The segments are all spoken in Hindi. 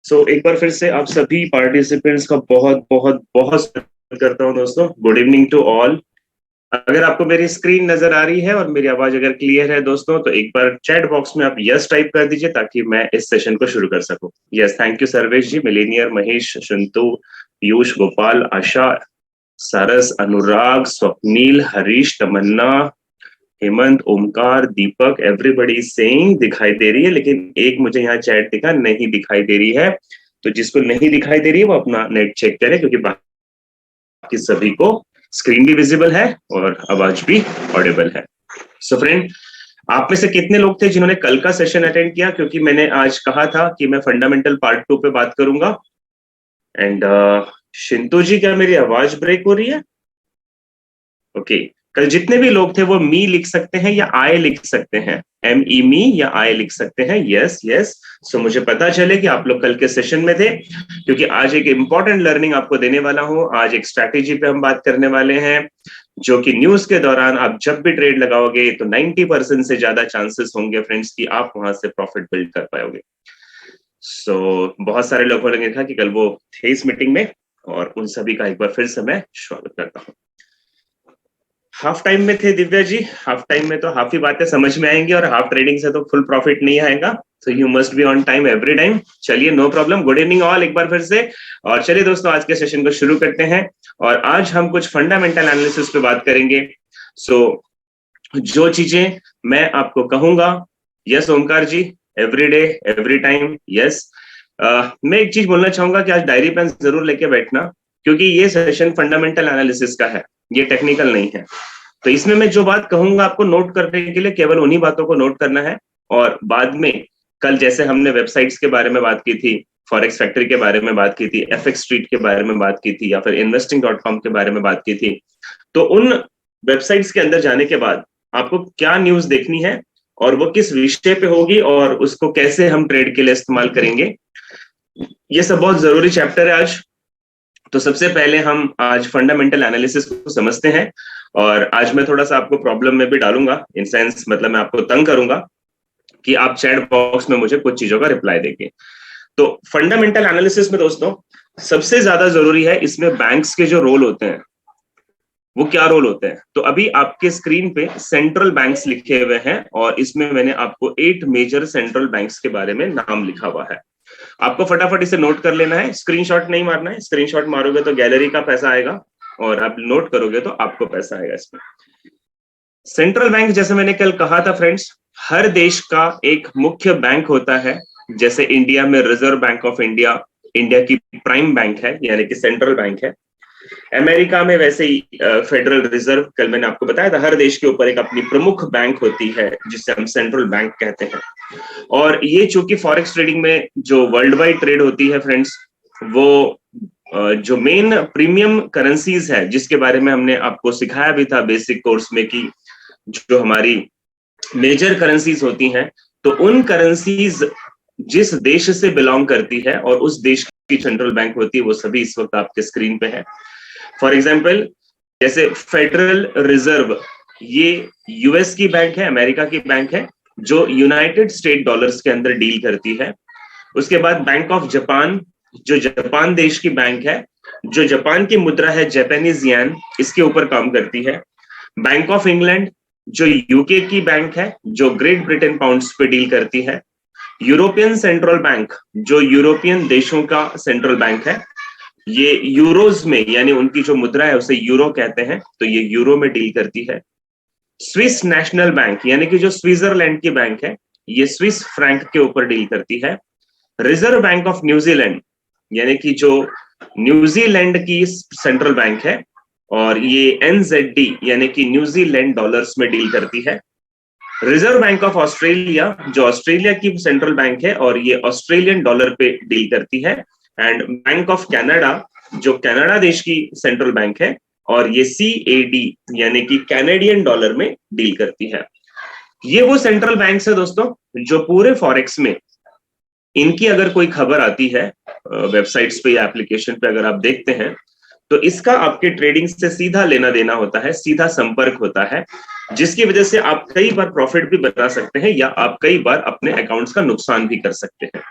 एक बार फिर से आप सभी पार्टिसिपेंट्स का बहुत बहुत बहुत स्वागत करता हूं दोस्तों। Good evening to all. अगर आपको मेरी स्क्रीन नजर आ रही है और मेरी आवाज अगर क्लियर है दोस्तों, तो एक बार चैट बॉक्स में आप यस टाइप कर दीजिए ताकि मैं इस सेशन को शुरू कर सकूं। Yes, thank you Sarvesh ji, millionaire, Mahesh, Shantu, Piyush, Gopal, Asha, Saras, Anurag, Swapnil, Harish, Tamanna, Hemant, Omkar, Deepak, everybody saying दिखाई दे रही है, लेकिन एक मुझे यहाँ चैट दिखा नहीं दिखाई दे रही है। तो जिसको नहीं दिखाई दे रही है वो अपना नेट चेक करे, क्योंकि बाकी सभी को स्क्रीन भी विजिबल है और आवाज भी ऑडिबल है। सो फ्रेंड, आप में से कितने लोग थे जिन्होंने कल का सेशन अटेंड किया? क्योंकि मैंने आज कहा था कि मैं फंडामेंटल पार्ट 2 पे बात करूंगा। एंड शिंतु जी, क्या मेरी आवाज ब्रेक हो रही है? ओके। कल जितने भी लोग थे वो मी लिख सकते हैं या आई लिख सकते हैं, ME मी या आई लिख सकते हैं। Yes yes. सो मुझे पता चले कि आप लोग कल के सेशन में थे, क्योंकि आज एक इंपॉर्टेंट लर्निंग आपको देने वाला हूं। आज एक स्ट्रैटेजी पे हम बात करने वाले हैं, जो कि न्यूज के दौरान आप जब भी ट्रेड लगाओगे तो 90% से ज्यादा चांसेस होंगे फ्रेंड्स कि आप वहां से प्रॉफिट बिल्ड कर पाओगे। बहुत सारे लोगों ने लिखा कि कल वो थे इस मीटिंग में, और उन सभी का एक बार फिर से मैं स्वागत करता हूं। हाफ टाइम में थे दिव्या जी। हाफ टाइम में तो हाफ ही बातें समझ में आएंगी, और हाफ ट्रेडिंग से तो फुल प्रॉफिट नहीं आएगा। तो you must be on time every time. चलिए, no problem. Good evening all एक बार फिर से। और चलिए दोस्तों, आज के सेशन को शुरू करते हैं, और आज हम कुछ फंडामेंटल एनालिसिस पे बात करेंगे। जो चीजें मैं आपको कहूंगा, yes Omkar ji, every day every time, yes. मैं एक चीज बोलना चाहूंगा कि आज डायरी पेन जरूर लेके बैठना, क्योंकि ये सेशन फंडामेंटल एनालिसिस का है, ये टेक्निकल नहीं है। तो इसमें मैं जो बात कहूंगा आपको नोट करने के लिए केवल उन्हीं बातों को नोट करना है, और बाद में कल जैसे हमने वेबसाइट्स के बारे में बात की थी, फॉरेक्स फैक्ट्री के बारे में बात की थी, FX स्ट्रीट के बारे में बात की थी, या फिर investing.com के बारे में बात की थी, तो उन वेबसाइट्स के अंदर जाने के बाद आपको क्या न्यूज देखनी है और वो किस विषय पे होगी और उसको कैसे हम ट्रेड के लिए इस्तेमाल करेंगे, ये सब बहुत जरूरी चैप्टर है आज। तो सबसे पहले हम आज फंडामेंटल एनालिसिस को समझते हैं, और आज मैं थोड़ा सा आपको प्रॉब्लम में भी डालूंगा, इन सेंस मतलब मैं आपको तंग करूंगा कि आप चैट बॉक्स में मुझे कुछ चीजों का रिप्लाई देंगे। तो फंडामेंटल एनालिसिस में दोस्तों सबसे ज्यादा जरूरी है इसमें बैंक्स के जो रोल होते हैं, वो क्या रोल होते हैं। तो अभी आपके स्क्रीन पे सेंट्रल बैंक्स लिखे हुए हैं, और इसमें मैंने आपको 8 मेजर सेंट्रल बैंक्स के बारे में नाम लिखा हुआ है। आपको फटाफट इसे नोट कर लेना है, स्क्रीनशॉट नहीं मारना है। स्क्रीनशॉट मारोगे तो गैलरी का पैसा आएगा, और आप नोट करोगे तो आपको पैसा आएगा इसमें। सेंट्रल बैंक, जैसे मैंने कल कहा था फ्रेंड्स, हर देश का एक मुख्य बैंक होता है। जैसे इंडिया में reserve bank of India India की प्राइम बैंक है, यानी कि सेंट्रल बैंक है। अमेरिका में वैसे ही फेडरल रिजर्व, कल मैंने आपको बताया था, हर देश के ऊपर एक अपनी प्रमुख बैंक होती है जिसे हम सेंट्रल बैंक कहते हैं। और ये चूंकि फॉरेक्स ट्रेडिंग में जो वर्ल्ड वाइड ट्रेड होती है फ्रेंड्स, वो जो मेन प्रीमियम करेंसीज है, जिसके बारे में हमने आपको सिखाया भी था बेसिक कोर्स में, कि जो हमारी मेजर करेंसीज होती हैं, तो उन करेंसीज जिस देश से बिलोंग करती है और उस देश की सेंट्रल बैंक होती है, वो सभी इस वक्त आपके स्क्रीन पे है। फॉर एग्जाम्पल, जैसे फेडरल रिजर्व, ये US की बैंक है, अमेरिका की बैंक है, जो यूनाइटेड स्टेट डॉलर्स के अंदर डील करती है। उसके बाद बैंक ऑफ जापान, जो जापान देश की बैंक है, जो जापान की मुद्रा है जापानीज येन, इसके ऊपर काम करती है। बैंक ऑफ इंग्लैंड, जो यूके की बैंक है, जो ग्रेट ब्रिटेन पाउंड्स पे डील करती है। यूरोपियन सेंट्रल बैंक, जो यूरोपियन देशों का सेंट्रल बैंक है, ये यूरोज में, यानी उनकी जो मुद्रा है उसे यूरो कहते हैं, तो ये यूरो में डील करती है। स्विस नेशनल बैंक, यानी कि जो स्विट्जरलैंड की बैंक है, ये स्विस फ्रैंक के ऊपर डील करती है। रिजर्व बैंक ऑफ न्यूजीलैंड, यानी कि जो न्यूजीलैंड की सेंट्रल बैंक है, और ये NZD, यानी कि न्यूजीलैंड डॉलर्स में डील करती है। रिजर्व बैंक ऑफ ऑस्ट्रेलिया, जो ऑस्ट्रेलिया की सेंट्रल बैंक है, और ये ऑस्ट्रेलियन डॉलर पे डील करती है। एंड बैंक ऑफ कनाडा, जो कनाडा देश की सेंट्रल बैंक है, और ये CAD, यानी कि कैनेडियन डॉलर में डील करती है। ये वो सेंट्रल बैंक्स है दोस्तों, जो पूरे फॉरेक्स में, इनकी अगर कोई खबर आती है वेबसाइट्स पे या एप्लीकेशन पे अगर आप देखते हैं, तो इसका आपके ट्रेडिंग से सीधा लेना देना होता है, सीधा संपर्क होता है, जिसकी वजह से आप कई बार प्रॉफिट भी बना सकते हैं, या आप कई बार अपने अकाउंट्स का नुकसान भी कर सकते हैं।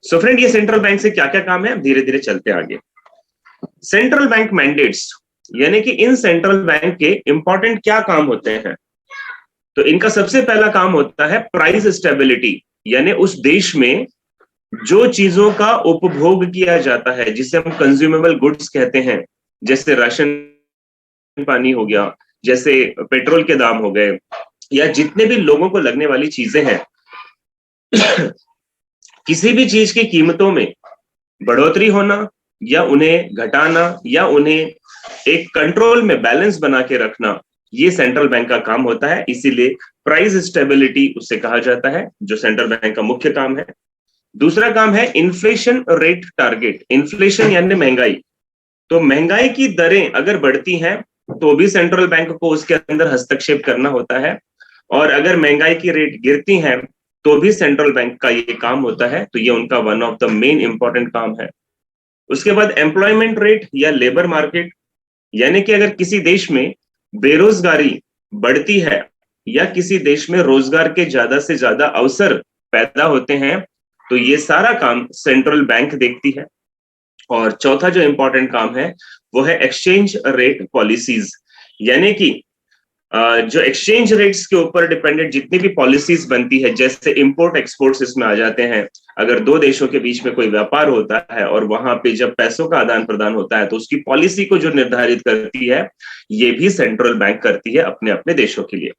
सो फ्रेंड, ये सेंट्रल बैंक से क्या क्या काम है, धीरे धीरे चलते आगे। सेंट्रल बैंक मैंडेट्स, यानी कि इन सेंट्रल बैंक के इंपॉर्टेंट क्या काम होते हैं। तो इनका सबसे पहला काम होता है प्राइस स्टेबिलिटी, यानी उस देश में जो चीजों का उपभोग किया जाता है, जिसे हम कंज्यूमेबल गुड्स कहते हैं, जैसे राशन पानी हो गया, जैसे पेट्रोल के दाम हो गए, या जितने भी लोगों को लगने वाली चीजें हैं, किसी भी चीज की कीमतों में बढ़ोतरी होना या उन्हें घटाना या उन्हें एक कंट्रोल में बैलेंस बना के रखना, ये सेंट्रल बैंक का काम होता है। इसीलिए प्राइस स्टेबिलिटी उसे कहा जाता है, जो सेंट्रल बैंक का मुख्य काम है। दूसरा काम है इन्फ्लेशन रेट टारगेट। इन्फ्लेशन यानी महंगाई, तो महंगाई की दरें अगर बढ़ती हैं तो भी सेंट्रल बैंक को उसके अंदर हस्तक्षेप करना होता है, और अगर महंगाई की रेट गिरती हैं तो भी सेंट्रल बैंक का ये काम होता है। तो ये उनका one of the main important काम है। उसके बाद एम्प्लॉयमेंट रेट या लेबर मार्केट, यानी कि अगर किसी देश में बेरोजगारी बढ़ती है या किसी देश में रोजगार के ज्यादा से ज्यादा अवसर पैदा होते हैं, तो ये सारा काम सेंट्रल बैंक देखती है। और चौथा जो इंपॉर्टेंट काम है वो है एक्सचेंज रेट पॉलिसीज, यानी कि जो एक्सचेंज रेट्स के ऊपर डिपेंडेंट जितनी भी पॉलिसीज बनती है, जैसे इंपोर्ट एक्सपोर्ट्स इसमें आ जाते हैं। अगर दो देशों के बीच में कोई व्यापार होता है और वहां पे जब पैसों का आदान प्रदान होता है, तो उसकी पॉलिसी को जो निर्धारित करती है, ये भी सेंट्रल बैंक करती है अपने अपने देशों के लिए।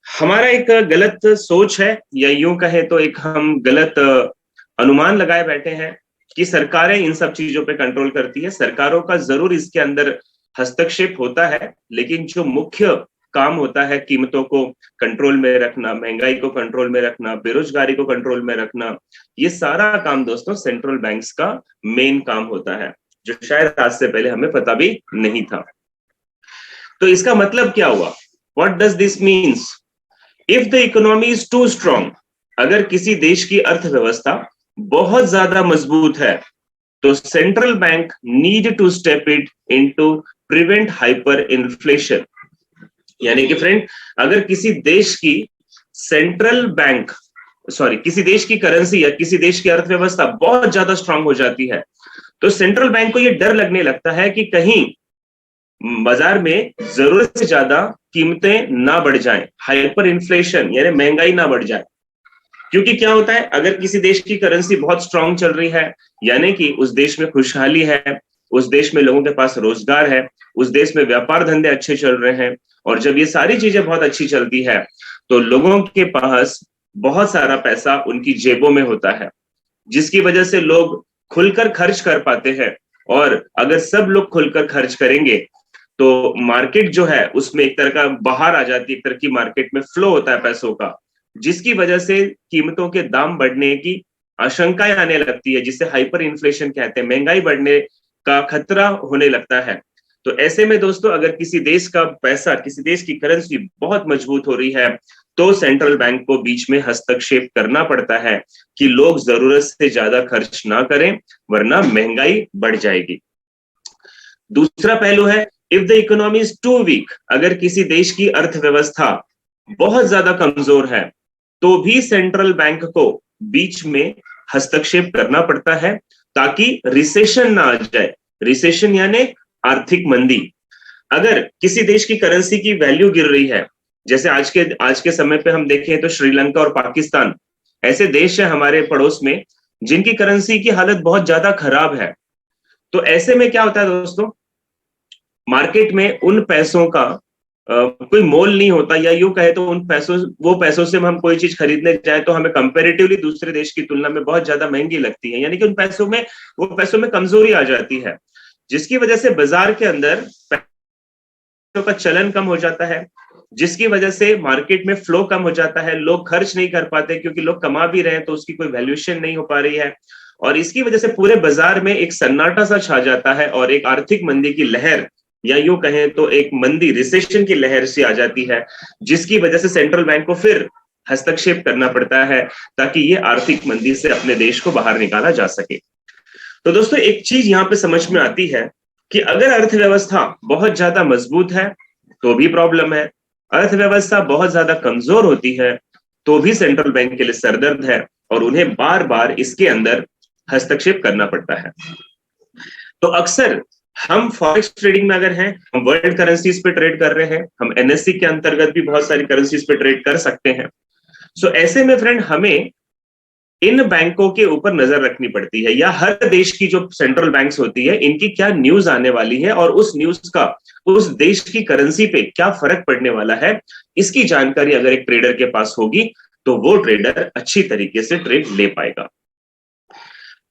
हमारा एक गलत सोच है, या यूं कहें तो एक हम गलत अनुमान लगाए बैठे हैं कि सरकारें इन सब चीजों पे कंट्रोल करती है। सरकारों का जरूर इसके अंदर हस्तक्षेप होता है, लेकिन जो मुख्य काम होता है कीमतों को कंट्रोल में रखना, महंगाई को कंट्रोल में रखना, बेरोजगारी को कंट्रोल में रखना, ये सारा काम दोस्तों सेंट्रल बैंक्स का मेन काम होता है, जो शायद आज से पहले हमें पता भी नहीं था। तो इसका मतलब क्या हुआ? What does this means? If the economy is too strong, अगर किसी देश की अर्थव्यवस्था बहुत ज्यादा मजबूत है, तो central bank need to step it into prevent hyper inflation. यानी कि फ्रेंड, अगर किसी देश की सेंट्रल बैंक किसी देश की करेंसी या किसी देश की अर्थव्यवस्था बहुत ज्यादा स्ट्रांग हो जाती है, तो सेंट्रल बैंक को यह डर लगने लगता है कि कहीं बाजार में जरूरत से ज्यादा कीमतें ना बढ़ जाएं, हाइपर इन्फ्लेशन यानी महंगाई ना बढ़ जाए। क्योंकि क्या होता है, अगर किसी देश की करेंसी बहुत स्ट्रांग चल रही है, यानी कि उस देश में खुशहाली है, उस देश में लोगों के पास रोजगार है, उस देश में व्यापार धंधे अच्छे चल रहे हैं, और जब ये सारी चीजें बहुत अच्छी चलती है, तो लोगों के पास बहुत सारा पैसा उनकी जेबों में होता है, जिसकी वजह से लोग खुलकर खर्च कर पाते हैं। और अगर सब लोग खुलकर खर्च करेंगे तो मार्केट जो है उसमें एक तरह का बाहर आ जाती है, एक तरह की मार्केट में फ्लो होता है पैसों का, जिसकी वजह से कीमतों के दाम बढ़ने की आशंकाएं आने लगती है, जिसे हाइपर इन्फ्लेशन कहते हैं, महंगाई बढ़ने का खतरा होने लगता है। तो ऐसे में दोस्तों, अगर किसी देश का पैसा, किसी देश की करेंसी बहुत मजबूत हो रही है, तो सेंट्रल बैंक को बीच में हस्तक्षेप करना पड़ता है कि लोग जरूरत से ज्यादा खर्च ना करें, वरना महंगाई बढ़ जाएगी। दूसरा पहलू है if the economy is too weak, अगर किसी देश की अर्थव्यवस्था बहुत ज्यादा कमजोर है, तो भी सेंट्रल बैंक को बीच में हस्तक्षेप करना पड़ता है, ताकि रिसेशन ना आ जाए। रिसेशन यानी आर्थिक मंदी। अगर किसी देश की करेंसी की वैल्यू गिर रही है, जैसे आज के समय पे हम देखें तो श्रीलंका और पाकिस्तान ऐसे देश है हमारे पड़ोस में जिनकी करेंसी की हालत बहुत ज्यादा खराब है। तो ऐसे में क्या होता है दोस्तों, मार्केट में उन पैसों का कोई मोल नहीं होता, या यूं कहे तो वो पैसों से हम कोई चीज खरीदने जाए तो हमें कंपैरेटिवली दूसरे देश की तुलना में बहुत ज्यादा महंगी लगती है, यानी कि वो पैसों में कमजोरी आ जाती है, जिसकी वजह से बाजार के अंदर पैसों का चलन कम हो जाता है, जिसकी वजह से मार्केट में फ्लो कम हो जाता है, लोग खर्च नहीं कर पाते, क्योंकि लोग कमा भी रहे हैं तो उसकी कोई वैल्यूएशन नहीं हो पा रही है, और इसकी वजह से पूरे बाजार में एक सन्नाटा सा छा जाता है, और एक आर्थिक मंदी की लहर, या यूं कहें तो एक मंदी, रिसेशन की लहर सी आ जाती है, जिसकी वजह से सेंट्रल बैंक को फिर हस्तक्षेप करना पड़ता है, ताकि ये आर्थिक मंदी से अपने देश को बाहर निकाला जा सके। तो दोस्तों, एक चीज यहाँ पे समझ में आती है कि अगर अर्थव्यवस्था बहुत ज्यादा मजबूत है तो भी प्रॉब्लम है, अर्थव्यवस्था बहुत ज्यादा कमजोर होती है तो भी सेंट्रल बैंक के लिए सरदर्द है, और उन्हें बार बार इसके अंदर हस्तक्षेप करना पड़ता है। तो अक्सर हम फॉरेक्स ट्रेडिंग में अगर हैं, हम वर्ल्ड करेंसीज पे ट्रेड कर रहे हैं, हम एनएससी के अंतर्गत भी बहुत सारी करेंसीज पे ट्रेड कर सकते हैं। सो ऐसे में फ्रेंड हमें इन बैंकों के ऊपर नजर रखनी पड़ती है, या हर देश की जो सेंट्रल बैंक्स होती है इनकी क्या न्यूज आने वाली है और उस न्यूज का उस देश की करेंसी पे क्या फर्क पड़ने वाला है, इसकी जानकारी अगर एक ट्रेडर के पास होगी तो वो ट्रेडर अच्छी तरीके से ट्रेड ले पाएगा।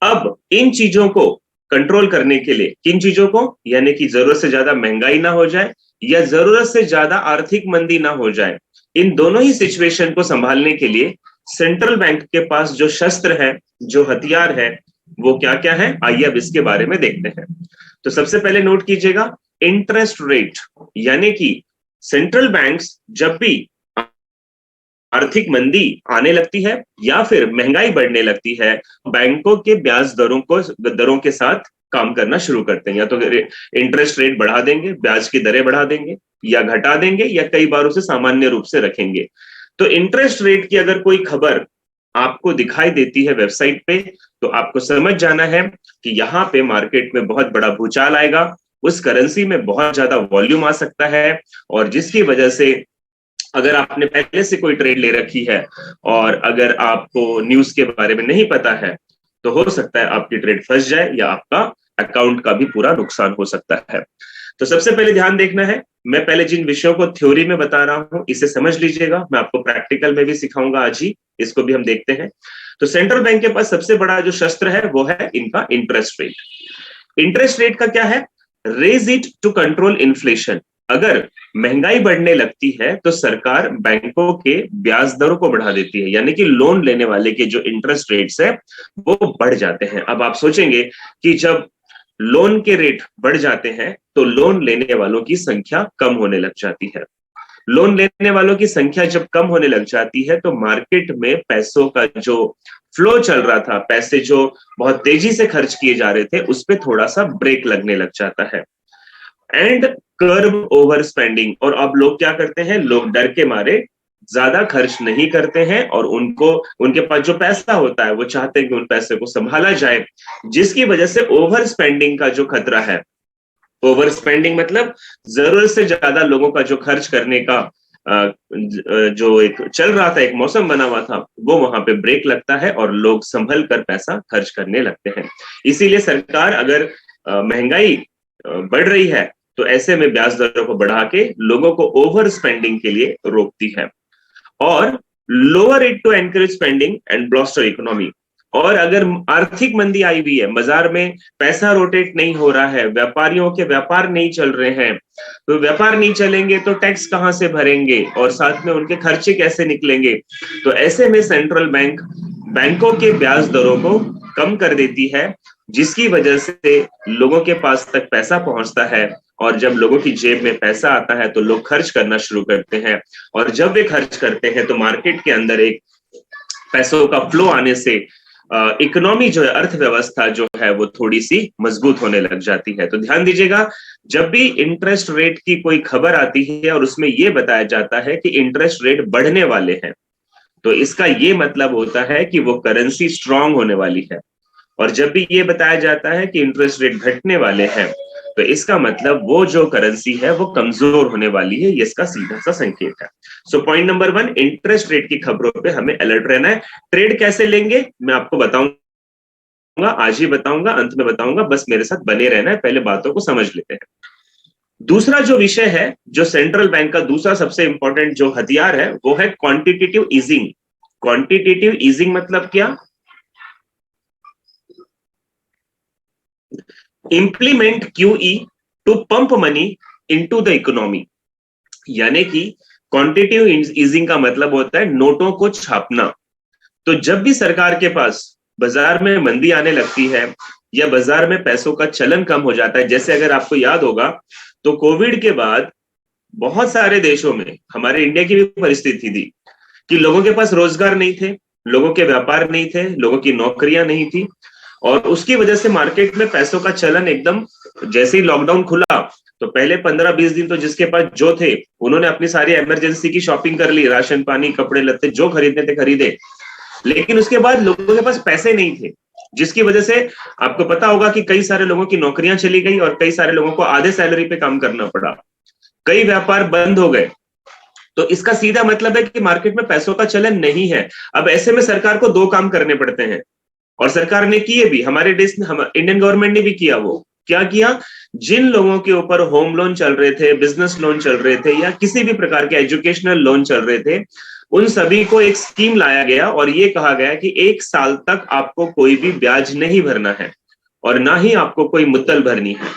अब इन चीजों को कंट्रोल करने के लिए, किन चीजों को, यानी कि जरूरत से ज्यादा महंगाई ना हो जाए या जरूरत से ज्यादा आर्थिक मंदी ना हो जाए, इन दोनों ही सिचुएशन को संभालने के लिए सेंट्रल बैंक के पास जो शस्त्र है, जो हथियार है, वो क्या क्या है, आइए अब इसके बारे में देखते हैं। तो सबसे पहले नोट कीजिएगा इंटरेस्ट रेट, यानी कि सेंट्रल बैंक्स जब भी आर्थिक मंदी आने लगती है या फिर महंगाई बढ़ने लगती है, बैंकों के ब्याज दरों के साथ काम करना शुरू करते हैं। या तो इंटरेस्ट रेट बढ़ा देंगे, ब्याज की दरें बढ़ा देंगे, या घटा देंगे, या कई बार उसे सामान्य रूप से रखेंगे। तो इंटरेस्ट रेट की अगर कोई खबर आपको दिखाई देती है वेबसाइट पे, तो आपको समझ जाना है कि यहाँ पे मार्केट में बहुत बड़ा भूचाल आएगा, उस करेंसी में बहुत ज्यादा वॉल्यूम आ सकता है, और जिसकी वजह से अगर आपने पहले से कोई ट्रेड ले रखी है और अगर आपको न्यूज के बारे में नहीं पता है, तो हो सकता है आपकी ट्रेड फंस जाए या आपका अकाउंट का भी पूरा नुकसान हो सकता है। तो सबसे पहले ध्यान देखना है, मैं पहले जिन विषयों को थ्योरी में बता रहा हूं इसे समझ लीजिएगा, मैं आपको प्रैक्टिकल में भी सिखाऊंगा आज ही, इसको भी हम देखते हैं। तो सेंट्रल बैंक के पास सबसे बड़ा जो शस्त्र है वो है इनका इंटरेस्ट रेट। इंटरेस्ट रेट का क्या है, raise it to control inflation. अगर महंगाई बढ़ने लगती है तो सरकार बैंकों के ब्याज दरों को बढ़ा देती है, यानी कि लोन लेने वाले के जो इंटरेस्ट रेट्स है वो बढ़ जाते हैं। अब आप सोचेंगे कि जब लोन के रेट बढ़ जाते हैं तो लोन लेने वालों की संख्या कम होने लग जाती है। लोन लेने वालों की संख्या जब कम होने लग जाती है तो मार्केट में पैसों का जो फ्लो चल रहा था, पैसे जो बहुत तेजी से खर्च किए जा रहे थे, उस पर थोड़ा सा ब्रेक लगने लग जाता है। एंड कर्ब ओवर स्पेंडिंग, और अब लोग क्या करते हैं, लोग डर के मारे ज्यादा खर्च नहीं करते हैं, और उनके पास जो पैसा होता है वो चाहते हैं कि उन पैसे को संभाला जाए, जिसकी वजह से ओवर स्पेंडिंग का जो खतरा है, ओवर स्पेंडिंग मतलब जरूरत से ज्यादा लोगों का जो खर्च करने का जो एक चल रहा था, एक मौसम बना हुआ था, वो वहां पे ब्रेक लगता है और लोग संभल कर पैसा खर्च करने लगते हैं। इसीलिए सरकार अगर महंगाई बढ़ रही है तो ऐसे में ब्याज दरों को बढ़ा के लोगों को ओवर स्पेंडिंग के लिए रोकती है, और lower it to encourage spending and bolster economy. और अगर आर्थिक मंदी आई हुई है, बाजार में पैसा रोटेट नहीं हो रहा है, व्यापारियों के व्यापार नहीं चल रहे हैं, तो व्यापार नहीं चलेंगे तो टैक्स कहां से भरेंगे और साथ में उनके खर्चे कैसे निकलेंगे। तो ऐसे में सेंट्रल बैंक बैंकों के ब्याज दरों को कम कर देती है, जिसकी वजह से लोगों के पास तक पैसा पहुंचता है, और जब लोगों की जेब में पैसा आता है तो लोग खर्च करना शुरू करते हैं, और जब वे खर्च करते हैं तो मार्केट के अंदर एक पैसों का फ्लो आने से इकोनॉमी जो है, अर्थव्यवस्था जो है वो थोड़ी सी मजबूत होने लग जाती है। तो ध्यान दीजिएगा, जब भी इंटरेस्ट रेट की कोई खबर आती है और उसमें यह बताया जाता है कि इंटरेस्ट रेट बढ़ने वाले हैं, तो इसका ये मतलब होता है कि वो करेंसी स्ट्रांग होने वाली है। और जब भी ये बताया जाता है कि इंटरेस्ट रेट घटने वाले हैं, तो इसका मतलब वो जो करेंसी है वो कमजोर होने वाली है, ये इसका सीधा सा संकेत है। So point number 1, interest rate की खबरों पे हमें अलर्ट रहना है। ट्रेड कैसे लेंगे मैं आपको बताऊंगा, आज ही बताऊंगा, अंत में बताऊंगा, बस मेरे साथ बने रहना है, पहले बातों को समझ लेते हैं। दूसरा जो विषय है, जो सेंट्रल बैंक का दूसरा सबसे इंपॉर्टेंट जो हथियार है, वो है क्वांटिटेटिव ईजिंग। क्वांटिटेटिव ईजिंग मतलब क्या, implement QE to pump money into the economy. यानी कि क्वांटिटेटिव ईजिंग का मतलब होता है नोटों को छापना। तो जब भी सरकार के पास बाजार में मंदी आने लगती है या बाजार में पैसों का चलन कम हो जाता है, जैसे अगर आपको याद होगा तो कोविड के बाद बहुत सारे देशों में, हमारे इंडिया की भी परिस्थिति थी कि लोगों के पास रोजगार नहीं थे, लोगों के व्यापार नहीं थे, लोगों की नौकरियां नहीं थी, और उसकी वजह से मार्केट में पैसों का चलन एकदम, जैसे ही लॉकडाउन खुला तो पहले 15-20 दिन तो जिसके पास जो थे उन्होंने अपनी सारी इमरजेंसी की शॉपिंग कर ली, राशन पानी कपड़े लत्ते जो खरीदने थे खरीदे, लेकिन उसके बाद लोगों के पास पैसे नहीं थे। जिसकी वजह से आपको पता होगा कि कई सारे लोगों की नौकरियां चली गई और कई सारे लोगों को आधे सैलरी पे काम करना पड़ा, कई व्यापार बंद हो गए। तो इसका सीधा मतलब है कि मार्केट में पैसों का चलन नहीं है। अब ऐसे में सरकार को दो काम करने पड़ते हैं, और सरकार ने किए भी, हमारे देश ने, इंडियन गवर्नमेंट ने भी किया। वो क्या किया, जिन लोगों के ऊपर होम लोन चल रहे थे, बिजनेस लोन चल रहे थे, या किसी भी प्रकार के एजुकेशनल लोन चल रहे थे, उन सभी को एक स्कीम लाया गया और ये कहा गया कि 1 साल तक आपको कोई भी ब्याज नहीं भरना है और ना ही आपको कोई मुद्दल भरनी है।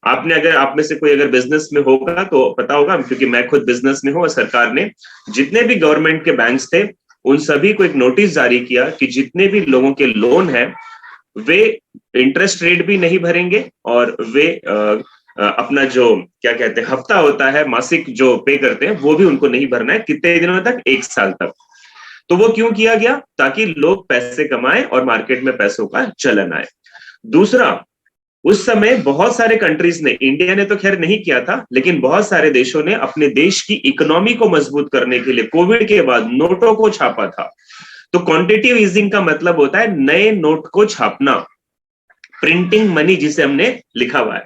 आपने, अगर आप में से कोई अगर बिजनेस में होगा तो पता होगा, क्योंकि मैं खुद बिजनेस में हूं, और सरकार ने जितने भी गवर्नमेंट के बैंक्स थे उन सभी को एक नोटिस जारी किया कि जितने भी लोगों के लोन है वे इंटरेस्ट रेट भी नहीं भरेंगे, और वे अपना जो क्या कहते हैं हफ्ता होता है, मासिक जो पे करते हैं, वो भी उनको नहीं भरना है। कितने दिनों तक? 1 साल तक। तो वो क्यों किया गया? ताकि लोग पैसे कमाएं और मार्केट में पैसों का चलन आए। दूसरा, उस समय बहुत सारे कंट्रीज ने, इंडिया ने तो खैर नहीं किया था, लेकिन बहुत सारे देशों ने अपने देश की इकोनॉमी को मजबूत करने के लिए कोविड के बाद नोटों को छापा था। तो क्वांटिटेटिव ईजिंग का मतलब होता है नए नोट को छापना, प्रिंटिंग मनी जिसे हमने लिखा हुआ है।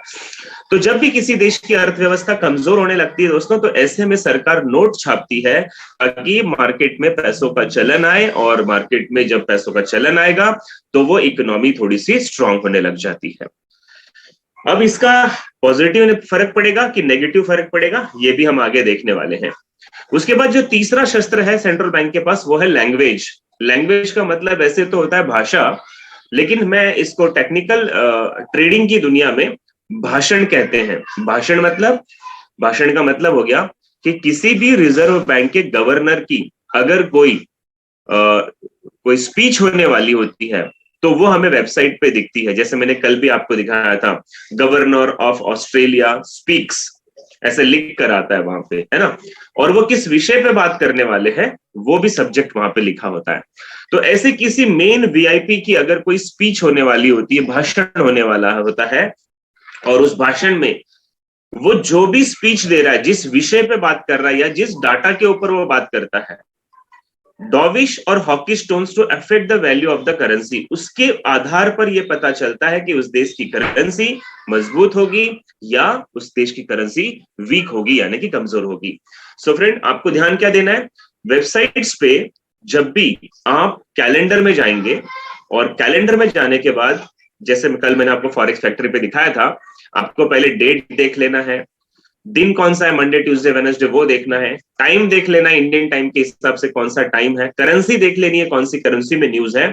तो जब भी किसी देश की अर्थव्यवस्था कमजोर होने लगती है दोस्तों, तो ऐसे में सरकार नोट छापती है ताकि मार्केट में पैसों का चलन आए, और मार्केट में जब पैसों का चलन आएगा तो वो इकोनॉमी थोड़ी सी स्ट्रांग होने लग जाती है। अब इसका पॉजिटिव फर्क पड़ेगा कि नेगेटिव फर्क पड़ेगा, ये भी हम आगे देखने वाले हैं। उसके बाद जो तीसरा शस्त्र है सेंट्रल बैंक के पास, वो है लैंग्वेज। लैंग्वेज का मतलब वैसे तो होता है भाषा, लेकिन मैं इसको टेक्निकल ट्रेडिंग की दुनिया में भाषण कहते हैं। भाषण का मतलब हो गया कि किसी भी रिजर्व बैंक के गवर्नर की अगर कोई स्पीच होने वाली होती है तो वो हमें वेबसाइट पे दिखती है। जैसे मैंने कल भी आपको दिखाया था, गवर्नर ऑफ ऑस्ट्रेलिया स्पीक्स, ऐसे लिख कर आता है वहां पे, है ना। और वो किस विषय पे बात करने वाले हैं वो भी सब्जेक्ट वहां पे लिखा होता है। तो ऐसे किसी मेन वीआईपी की अगर कोई स्पीच होने वाली होती है, भाषण होने वाला होता है, और उस भाषण में वो जो भी स्पीच दे रहा है, जिस विषय पे बात कर रहा है या जिस डाटा के ऊपर वो बात करता है, डॉविश और hawkish tones to affect the value of the currency, उसके आधार पर यह पता चलता है कि उस देश की करेंसी मजबूत होगी या उस देश की करेंसी वीक होगी, यानी कि कमजोर होगी। सो फ्रेंड, आपको ध्यान क्या देना है, वेबसाइट्स पे जब भी आप कैलेंडर में जाएंगे, और कैलेंडर में जाने के बाद, जैसे कल मैंने आपको फॉरेक्स फैक्ट्री पे दिखाया था, आपको पहले डेट देख लेना है, दिन कौन सा है, मंडे ट्यूसडे वेडनेसडे, वो देखना है, टाइम देख लेना है, इंडियन टाइम के हिसाब से कौन सा टाइम है, करेंसी देख लेनी है कौन सी करेंसी में न्यूज है,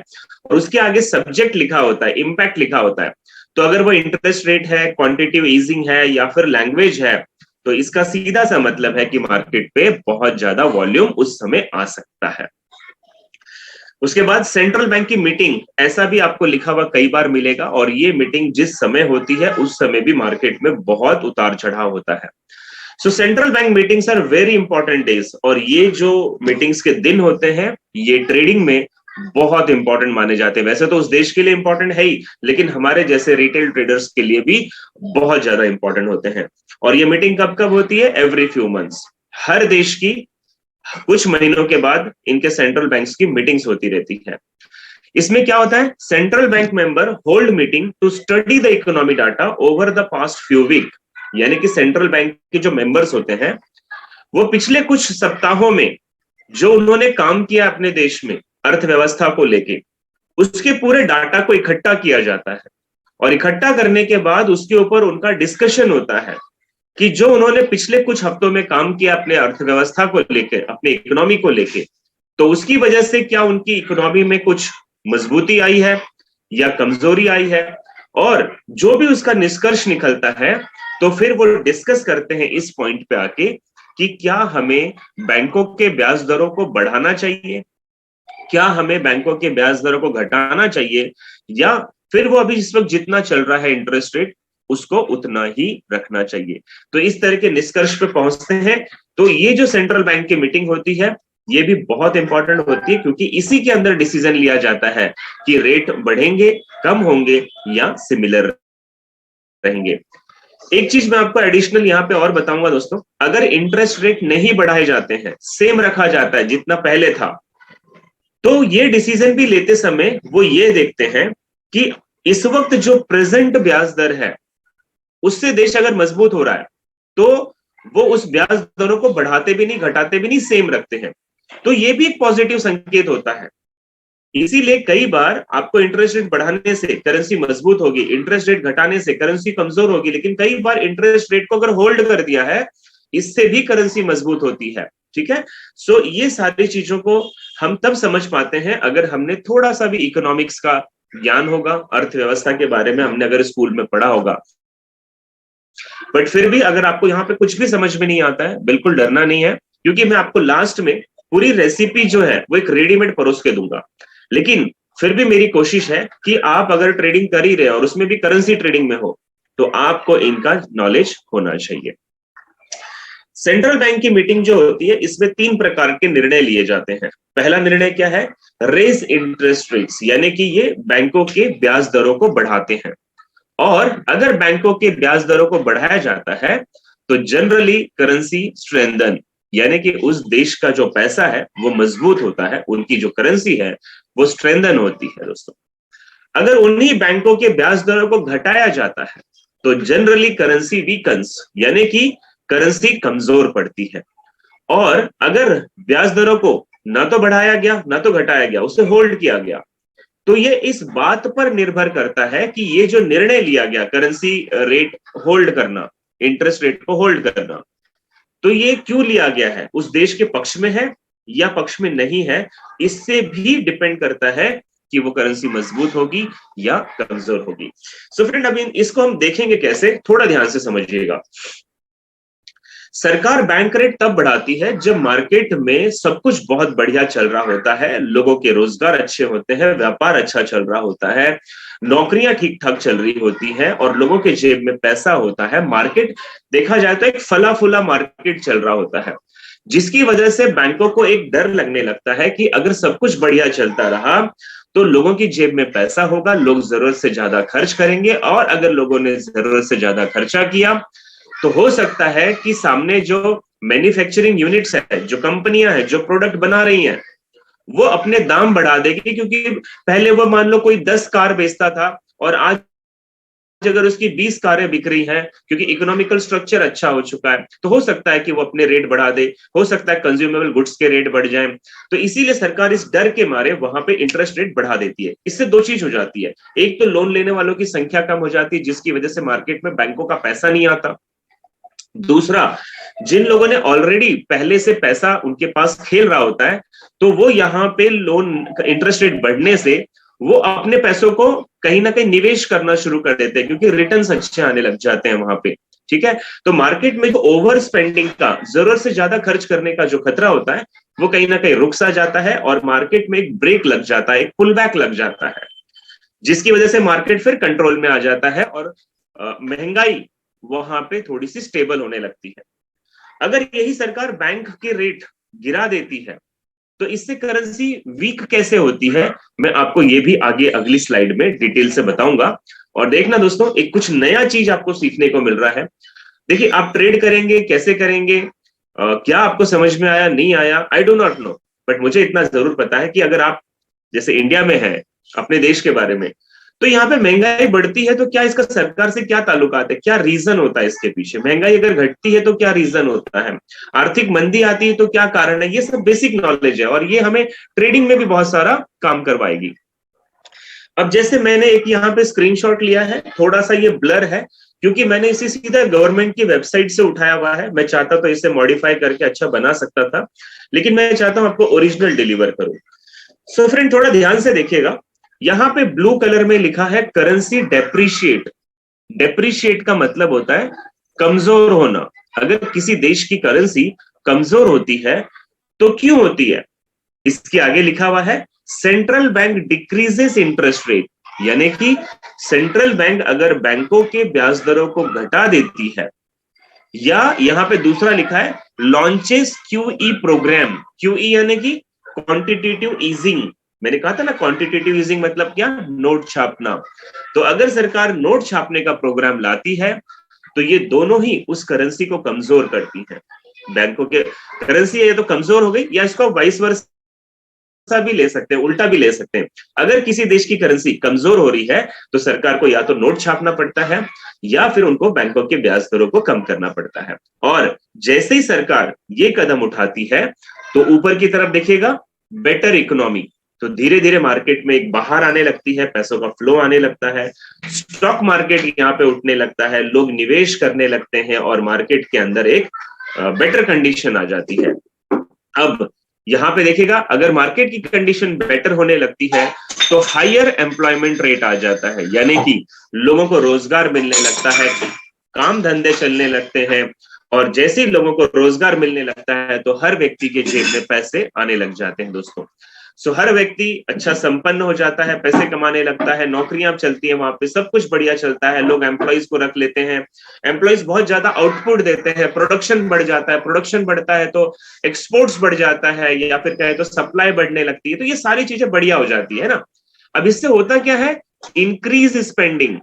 और उसके आगे सब्जेक्ट लिखा होता है, इंपैक्ट लिखा होता है। तो अगर वो इंटरेस्ट रेट है, क्वांटिटेटिव ईजिंग है, या फिर लैंग्वेज है, तो इसका सीधा सा मतलब है कि मार्केट पे बहुत ज्यादा वॉल्यूम उस समय आ सकता है। उसके बाद सेंट्रल बैंक की मीटिंग, ऐसा भी आपको लिखा हुआ कई बार मिलेगा, और ये मीटिंग जिस समय होती है उस समय भी मार्केट में बहुत उतार चढ़ाव होता है। So central bank meetings are very important days, और ये जो मीटिंग्स के दिन होते हैं ये ट्रेडिंग में बहुत इंपॉर्टेंट माने जाते हैं। वैसे तो उस देश के लिए इंपॉर्टेंट है ही, लेकिन हमारे जैसे रिटेल ट्रेडर्स के लिए भी बहुत ज्यादा इंपॉर्टेंट होते हैं। और ये मीटिंग कब कब होती है? एवरी फ्यू मंथ्स, हर देश की कुछ महीनों के बाद इनके सेंट्रल बैंक्स की मीटिंग्स होती रहती है। इसमें क्या होता है, central bank member hold meeting to study the economy data over the past few week, यानी कि सेंट्रल बैंक के जो मेंबर्स होते हैं वो पिछले कुछ सप्ताहों में जो उन्होंने काम किया अपने देश में अर्थव्यवस्था को लेके, उसके पूरे डाटा को इकट्ठा किया जाता है, और इकट्ठा करने के बाद उसके ऊपर उनका डिस्कशन होता है कि जो उन्होंने पिछले कुछ हफ्तों में काम किया अपने अर्थव्यवस्था को लेके, अपने इकोनॉमी को लेके, तो उसकी वजह से क्या उनकी इकोनॉमी में कुछ मजबूती आई है या कमजोरी आई है, और जो भी उसका निष्कर्ष निकलता है तो फिर वो डिस्कस करते हैं इस पॉइंट पे आके कि क्या हमें बैंकों के ब्याज दरों को बढ़ाना चाहिए, क्या हमें बैंकों के ब्याज दरों को घटाना चाहिए, या फिर वो अभी इस वक्त जितना चल रहा है इंटरेस्ट रेट उसको उतना ही रखना चाहिए। तो इस तरह के निष्कर्ष पे पहुंचते हैं। तो ये जो सेंट्रल बैंक की मीटिंग होती है ये भी बहुत इंपॉर्टेंट होती है, क्योंकि इसी के अंदर डिसीजन लिया जाता है कि रेट बढ़ेंगे, कम होंगे या सिमिलर रहेंगे। एक चीज मैं आपको एडिशनल यहाँ पे और बताऊंगा दोस्तों, अगर इंटरेस्ट रेट नहीं बढ़ाए जाते हैं, सेम रखा जाता है जितना पहले था, तो ये डिसीजन भी लेते समय वो ये देखते हैं कि इस वक्त जो प्रेजेंट ब्याज दर है उससे देश अगर मजबूत हो रहा है तो वो उस ब्याज दरों को बढ़ाते भी नहीं, घटाते भी नहीं, सेम रखते हैं। तो ये भी एक पॉजिटिव संकेत होता है। इसीलिए कई बार आपको इंटरेस्ट रेट बढ़ाने से करेंसी मजबूत होगी, इंटरेस्ट रेट घटाने से करेंसी कमजोर होगी, लेकिन कई बार इंटरेस्ट रेट को अगर होल्ड कर दिया है इससे भी करेंसी मजबूत होती है। ठीक है, सो ये सारी चीजों को हम तब समझ पाते हैं अगर हमने थोड़ा सा भी इकोनॉमिक्स का ज्ञान होगा, अर्थव्यवस्था के बारे में हमने अगर स्कूल में पढ़ा होगा। बट फिर भी अगर आपको यहाँ पे कुछ भी समझ में नहीं आता है, बिल्कुल डरना नहीं है, क्योंकि मैं आपको लास्ट में पूरी रेसिपी जो है वो एक रेडीमेड परोस के दूंगा। लेकिन फिर भी मेरी कोशिश है कि आप अगर ट्रेडिंग कर ही रहे और उसमें भी करेंसी ट्रेडिंग में हो तो आपको इनका नॉलेज होना चाहिए। सेंट्रल बैंक की मीटिंग जो होती है इसमें 3 प्रकार के निर्णय लिए जाते हैं। पहला निर्णय क्या है? रेज इंटरेस्ट रेट्स, यानी कि ये बैंकों के ब्याज दरों को बढ़ाते हैं। और अगर बैंकों के ब्याज दरों को बढ़ाया जाता है तो जनरली करेंसी स्ट्रेंथन, यानी कि उस देश का जो पैसा है वो मजबूत होता है, उनकी जो करेंसी है वो स्ट्रेंथन होती है दोस्तों। अगर उन्हीं बैंकों के ब्याज दरों को घटाया जाता है तो जनरली करेंसी वीकन्स, यानी कि करेंसी कमजोर पड़ती है। और अगर ब्याज दरों को ना तो बढ़ाया गया ना तो घटाया गया, उसे होल्ड किया गया, तो ये इस बात पर निर्भर करता है कि ये जो निर्णय लिया गया करेंसी रेट होल्ड करना, इंटरेस्ट रेट को होल्ड करना, तो ये क्यों लिया गया है, उस देश के पक्ष में है या पक्ष में नहीं है, इससे भी डिपेंड करता है कि वो करेंसी मजबूत होगी या कमजोर होगी। सो फ्रेंड, अभी इसको हम देखेंगे कैसे, थोड़ा ध्यान से समझिएगा। सरकार बैंक रेट तब बढ़ाती है जब मार्केट में सब कुछ बहुत बढ़िया चल रहा होता है, लोगों के रोजगार अच्छे होते हैं, व्यापार अच्छा चल रहा होता है, नौकरियां ठीक ठाक चल रही होती हैं और लोगों के जेब में पैसा होता है। मार्केट देखा जाए तो एक फला फूला मार्केट चल रहा होता है, जिसकी वजह से बैंकों को एक डर लगने लगता है कि अगर सब कुछ बढ़िया चलता रहा तो लोगों की जेब में पैसा होगा, लोग जरूरत से ज्यादा खर्च करेंगे, और अगर लोगों ने जरूरत से ज्यादा खर्चा किया तो हो सकता है कि सामने जो मैन्युफैक्चरिंग यूनिट्स है, जो कंपनियां हैं, जो प्रोडक्ट बना रही हैं, वो अपने दाम बढ़ा देगी। क्योंकि पहले वो मान लो कोई 10 कार बेचता था और आज अगर उसकी 20 कारें बिक रही हैं, क्योंकि इकोनॉमिकल स्ट्रक्चर अच्छा हो चुका है, तो हो सकता है कि वो अपने रेट बढ़ा दे, हो सकता है कंज्यूमेबल गुड्स के रेट बढ़ जाएं। तो इसीलिए सरकार इस डर के मारे वहां पे इंटरेस्ट रेट बढ़ा देती है। इससे 2 चीज हो जाती है, एक तो लोन लेने वालों की संख्या कम हो जाती है, जिसकी वजह से मार्केट में बैंकों का पैसा नहीं आता। दूसरा, जिन लोगों ने ऑलरेडी पहले से पैसा उनके पास खेल रहा होता है, तो वो यहाँ पे लोन इंटरेस्ट रेट बढ़ने से वो अपने पैसों को कहीं ना कहीं निवेश करना शुरू कर देते हैं, क्योंकि रिटर्न्स अच्छे आने लग जाते हैं वहां पे। ठीक है, तो मार्केट में जो ओवर स्पेंडिंग का, जरूरत से ज्यादा खर्च करने का जो खतरा होता है वो कहीं ना कहीं रुक सा जाता है और मार्केट में एक ब्रेक लग जाता है, एक पुल बैक लग जाता है, जिसकी वजह से मार्केट फिर कंट्रोल में आ जाता है और महंगाई वहां पे थोड़ी सी स्टेबल होने लगती है। अगर यही सरकार बैंक के रेट गिरा देती है तो इससे करेंसी वीक कैसे होती है, मैं आपको ये भी आगे अगली स्लाइड में डिटेल से बताऊंगा। और देखना दोस्तों, एक कुछ नया चीज आपको सीखने को मिल रहा है। देखिए, आप ट्रेड करेंगे, कैसे करेंगे, क्या आपको समझ में आया नहीं आया, I do not know, but मुझे इतना जरूर पता है कि अगर आप जैसे इंडिया में है, अपने देश के बारे में, तो यहाँ पे महंगाई बढ़ती है तो क्या इसका सरकार से क्या ताल्लुकात है, क्या रीजन होता है इसके पीछे, महंगाई अगर घटती है तो क्या रीजन होता है, आर्थिक मंदी आती है तो क्या कारण है, ये सब बेसिक नॉलेज है और ये हमें ट्रेडिंग में भी बहुत सारा काम करवाएगी। अब जैसे मैंने एक यहाँ पे स्क्रीनशॉट लिया है, थोड़ा सा ये ब्लर है क्योंकि मैंने इसे सीधा गवर्नमेंट की वेबसाइट से उठाया हुआ है। मैं चाहता तो इसे मॉडिफाई करके अच्छा बना सकता था, लेकिन मैं चाहता हूं आपको ओरिजिनल डिलीवर करूं। सो फ्रेंड, थोड़ा ध्यान से देखिएगा, यहां पे ब्लू कलर में लिखा है करेंसी डेप्रिशिएट। डेप्रिशिएट का मतलब होता है कमजोर होना। अगर किसी देश की करेंसी कमजोर होती है तो क्यों होती है, इसके आगे लिखा हुआ है central bank decreases interest rate, यानी कि सेंट्रल बैंक अगर बैंकों के ब्याज दरों को घटा देती है, या यहां पे दूसरा लिखा है लॉन्चेस क्यूई प्रोग्राम। क्यूई यानी कि क्वांटिटेटिव ईजिंग। मैंने कहा था ना, क्वांटिटेटिव ईजिंग मतलब क्या, नोट छापना। तो अगर सरकार नोट छापने का प्रोग्राम लाती है तो ये दोनों ही उस करेंसी को कमजोर करती है। बैंकों के करेंसी है ये तो कमजोर हो गई, या इसको वाइस वर्सा सा भी ले सकते हैं, उल्टा भी ले सकते हैं। अगर किसी देश की करेंसी कमजोर हो रही है तो सरकार को या तो नोट छापना पड़ता है या फिर उनको बैंकों के ब्याज दरों को कम करना पड़ता है। और जैसे ही सरकार ये कदम उठाती है तो ऊपर की तरफ देखिएगा बेटर इकोनॉमी, तो धीरे धीरे मार्केट में एक बाहर आने लगती है, पैसों का फ्लो आने लगता है, स्टॉक मार्केट यहाँ पे उठने लगता है, लोग निवेश करने लगते हैं और मार्केट के अंदर एक बेटर कंडीशन आ जाती है। अब यहाँ पे देखिएगा अगर मार्केट की कंडीशन बेटर होने लगती है तो हायर एम्प्लॉयमेंट रेट आ जाता है, यानी कि लोगों को रोजगार मिलने लगता है, काम धंधे चलने लगते हैं। और जैसे ही लोगों को रोजगार मिलने लगता है तो हर व्यक्ति के जेब में पैसे आने लग जाते हैं दोस्तों। सो हर व्यक्ति अच्छा संपन्न हो जाता है, पैसे कमाने लगता है, नौकरियां चलती है, वहां पे सब कुछ बढ़िया चलता है, लोग एम्प्लॉइज को रख लेते हैं, एम्प्लॉइज बहुत ज्यादा आउटपुट देते हैं, प्रोडक्शन बढ़ जाता है, प्रोडक्शन बढ़ता है तो एक्सपोर्ट्स बढ़ जाता है या फिर कहे तो सप्लाई बढ़ने लगती है, तो ये सारी चीजें बढ़िया हो जाती है ना। अब इससे होता क्या है, इंक्रीज स्पेंडिंग।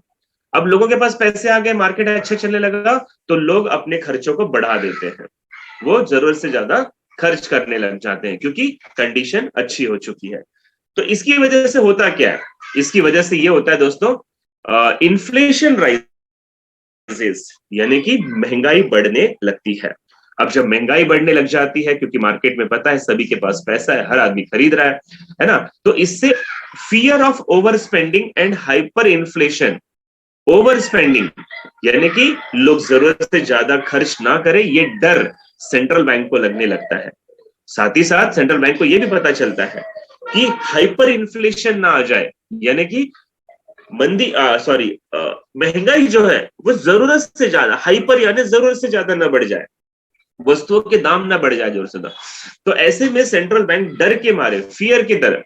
अब लोगों के पास पैसे आ गए, मार्केट अच्छा चलने लगा तो लोग अपने खर्चों को बढ़ा देते हैं, वो जरूरत से ज्यादा खर्च करने लग जाते हैं क्योंकि कंडीशन अच्छी हो चुकी है। तो इसकी वजह से होता क्या है, इसकी वजह से ये होता है दोस्तों, इन्फ्लेशन राइजेस, यानी कि महंगाई बढ़ने लगती है। अब जब महंगाई बढ़ने लग जाती है, क्योंकि मार्केट में पता है सभी के पास पैसा है, हर आदमी खरीद रहा है ना, तो इससे fear of over spending and hyper inflation, over spending यानी कि लोग जरूरत से ज्यादा खर्च ना करें, ये डर सेंट्रल बैंक को लगने लगता है। साथ ही साथ सेंट्रल बैंक को यह भी पता चलता है कि हाइपर इन्फ्लेशन ना आ जाए, यानी कि मंदी महंगाई जो है वो जरूरत से ज्यादा, हाइपर यानी जरूरत से ज्यादा ना बढ़ जाए, वस्तुओं के दाम ना बढ़ जाए जोर से। तो ऐसे में सेंट्रल बैंक डर के मारे, फियर की तरह,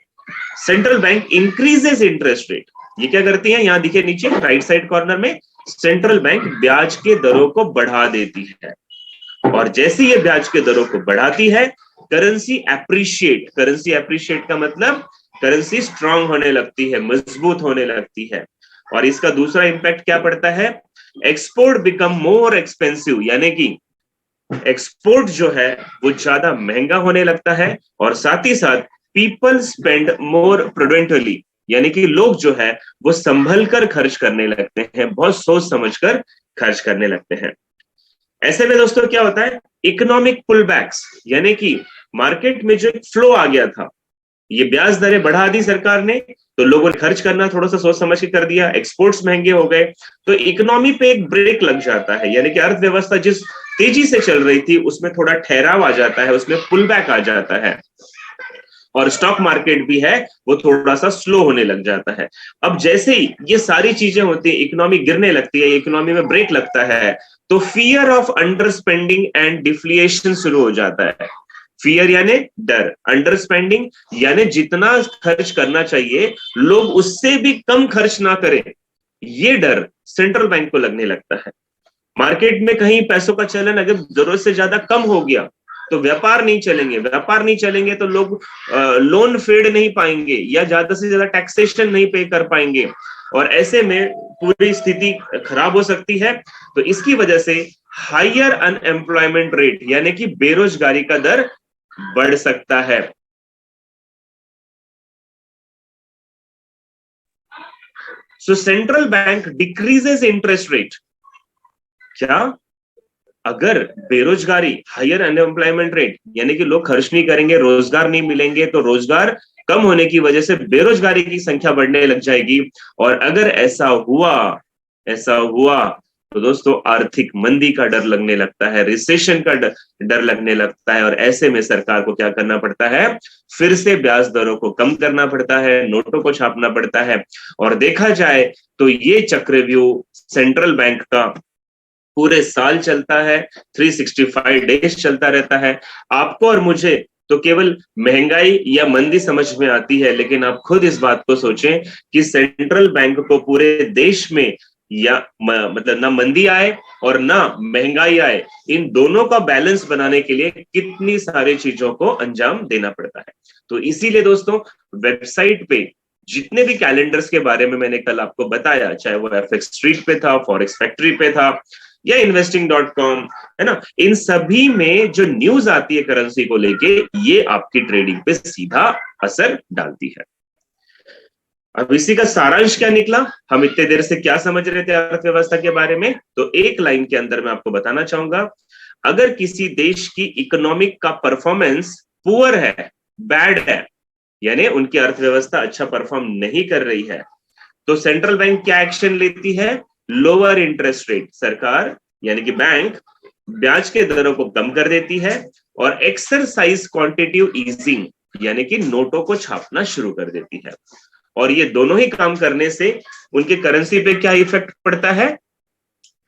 central bank increases interest rate. ये क्या करती है, यहां दिखे नीचे राइट साइड कॉर्नर में, सेंट्रल बैंक ब्याज के दरों को बढ़ा देती है। और जैसे ये ब्याज के दरों को बढ़ाती है, करेंसी एप्रिशिएट, करेंसी एप्रिशिएट का मतलब करेंसी स्ट्रांग होने लगती है, मजबूत होने लगती है। और इसका दूसरा इंपैक्ट क्या पड़ता है, एक्सपोर्ट बिकम मोर एक्सपेंसिव, यानी कि एक्सपोर्ट जो है वो ज्यादा महंगा होने लगता है। और साथ ही साथ पीपल स्पेंड मोर प्रूडेंटली, यानी कि लोग जो है वो संभल कर खर्च करने लगते हैं, बहुत सोच समझकर खर्च करने लगते हैं। ऐसे में दोस्तों क्या होता है, इकोनॉमिक पुलबैक्स, यानी कि मार्केट में जो एक फ्लो आ गया था, ये ब्याज दरें बढ़ा दी सरकार ने तो लोगों ने खर्च करना थोड़ा सा सोच समझ के कर दिया, एक्सपोर्ट्स महंगे हो गए तो इकोनॉमी पे एक ब्रेक लग जाता है, यानी कि अर्थव्यवस्था जिस तेजी से चल रही थी उसमें थोड़ा ठहराव आ जाता है, उसमें पुलबैक आ जाता है। और स्टॉक मार्केट भी है वो थोड़ा सा स्लो होने लग जाता है। अब जैसे ही ये सारी चीजें होती है, इकोनॉमी गिरने लगती है, इकोनॉमी में ब्रेक लगता है, तो fear of under spending and deflation शुरू हो जाता है। फियर यानी डर, अंडर स्पेंडिंग यानी जितना खर्च करना चाहिए लोग उससे भी कम खर्च ना करें, ये डर सेंट्रल बैंक को लगने लगता है। मार्केट में कहीं पैसों का चलन अगर जरूरत से ज्यादा कम हो गया तो व्यापार नहीं चलेंगे, व्यापार नहीं चलेंगे तो लोग लोन फेड नहीं पाएंगे या ज्यादा से ज्यादा टैक्सेशन नहीं पे कर पाएंगे, और ऐसे में पूरी स्थिति खराब हो सकती है। तो इसकी वजह से हायर अनएम्प्लॉयमेंट रेट यानी कि बेरोजगारी का दर बढ़ सकता है। So central bank decreases interest rate. क्या, अगर बेरोजगारी, हायर अनएम्प्लॉयमेंट रेट यानी कि लोग खर्च नहीं करेंगे, रोजगार नहीं मिलेंगे, तो रोजगार कम होने की वजह से बेरोजगारी की संख्या बढ़ने लग जाएगी। और अगर ऐसा हुआ तो दोस्तों आर्थिक मंदी का डर लगने लगता है, रिसेशन का डर लगने लगता है। और ऐसे में सरकार को क्या करना पड़ता है, फिर से ब्याज दरों को कम करना पड़ता है, नोटों को छापना पड़ता है। और देखा जाए तो ये चक्रव्यूह सेंट्रल बैंक का पूरे साल चलता है, 365 डेज चलता रहता है। आपको और मुझे तो केवल महंगाई या मंदी समझ में आती है, लेकिन आप खुद इस बात को सोचें कि सेंट्रल बैंक को पूरे देश में या मतलब ना मंदी आए और ना महंगाई आए, इन दोनों का बैलेंस बनाने के लिए कितनी सारी चीजों को अंजाम देना पड़ता है। तो इसीलिए दोस्तों वेबसाइट पे जितने भी कैलेंडर्स के बारे में मैंने कल आपको बताया, चाहे वो एफएक्स स्ट्रीट पे था, फॉरेक्स फैक्ट्री पे था, या investing.com, है ना, इन सभी में जो न्यूज आती है करेंसी को लेके, ये आपकी ट्रेडिंग पे सीधा असर डालती है। अब इसी का सारांश क्या निकला, हम इतने देर से क्या समझ रहे थे अर्थव्यवस्था के बारे में, तो एक लाइन के अंदर मैं आपको बताना चाहूंगा, अगर किसी देश की इकोनॉमिक का परफॉर्मेंस पुअर है, बैड है, यानी उनकी अर्थव्यवस्था अच्छा परफॉर्म नहीं कर रही है, तो सेंट्रल बैंक क्या एक्शन लेती है, लोअर इंटरेस्ट रेट, सरकार यानी कि बैंक ब्याज के दरों को कम कर देती है और एक्सरसाइज क्वांटिटेटिव ईजिंग यानी कि नोटों को छापना शुरू कर देती है। और ये दोनों ही काम करने से उनके करेंसी पे क्या इफेक्ट पड़ता है,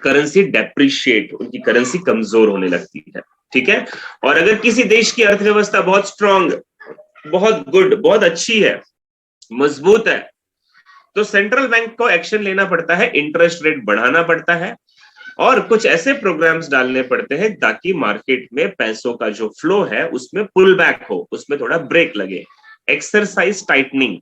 करेंसी डेप्रिशिएट, उनकी करेंसी कमजोर होने लगती है, ठीक है। और अगर किसी देश की अर्थव्यवस्था बहुत स्ट्रांग, बहुत गुड, बहुत अच्छी है, मजबूत है, तो सेंट्रल बैंक को एक्शन लेना पड़ता है, इंटरेस्ट रेट बढ़ाना पड़ता है और कुछ ऐसे प्रोग्राम्स डालने पड़ते हैं ताकि मार्केट में पैसों का जो फ्लो है उसमें पुल बैक हो, उसमें थोड़ा ब्रेक लगे, एक्सरसाइज टाइटनिंग,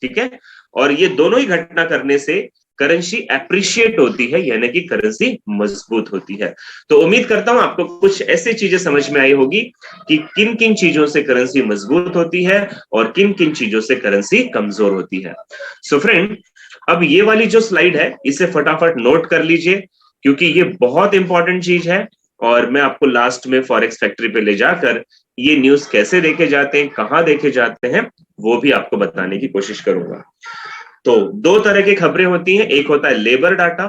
ठीक है। और ये दोनों ही घटना करने से करेंसी एप्रिशिएट होती है, यानी कि करेंसी मजबूत होती है। तो उम्मीद करता हूं आपको कुछ ऐसी चीजें समझ में आई होगी कि किन किन चीजों से करेंसी मजबूत होती है और किन किन चीजों से करेंसी कमजोर होती है। सो फ्रेंड, अब ये वाली जो स्लाइड है इसे फटाफट नोट कर लीजिए, क्योंकि ये बहुत इंपॉर्टेंट चीज है और मैं आपको लास्ट में फॉरेक्स फैक्ट्री पे ले जाकर ये न्यूज कैसे देखे जाते हैं, कहां देखे जाते हैं, वो भी आपको बताने की कोशिश करूंगा। तो दो तरह की खबरें होती हैं, एक होता है लेबर डाटा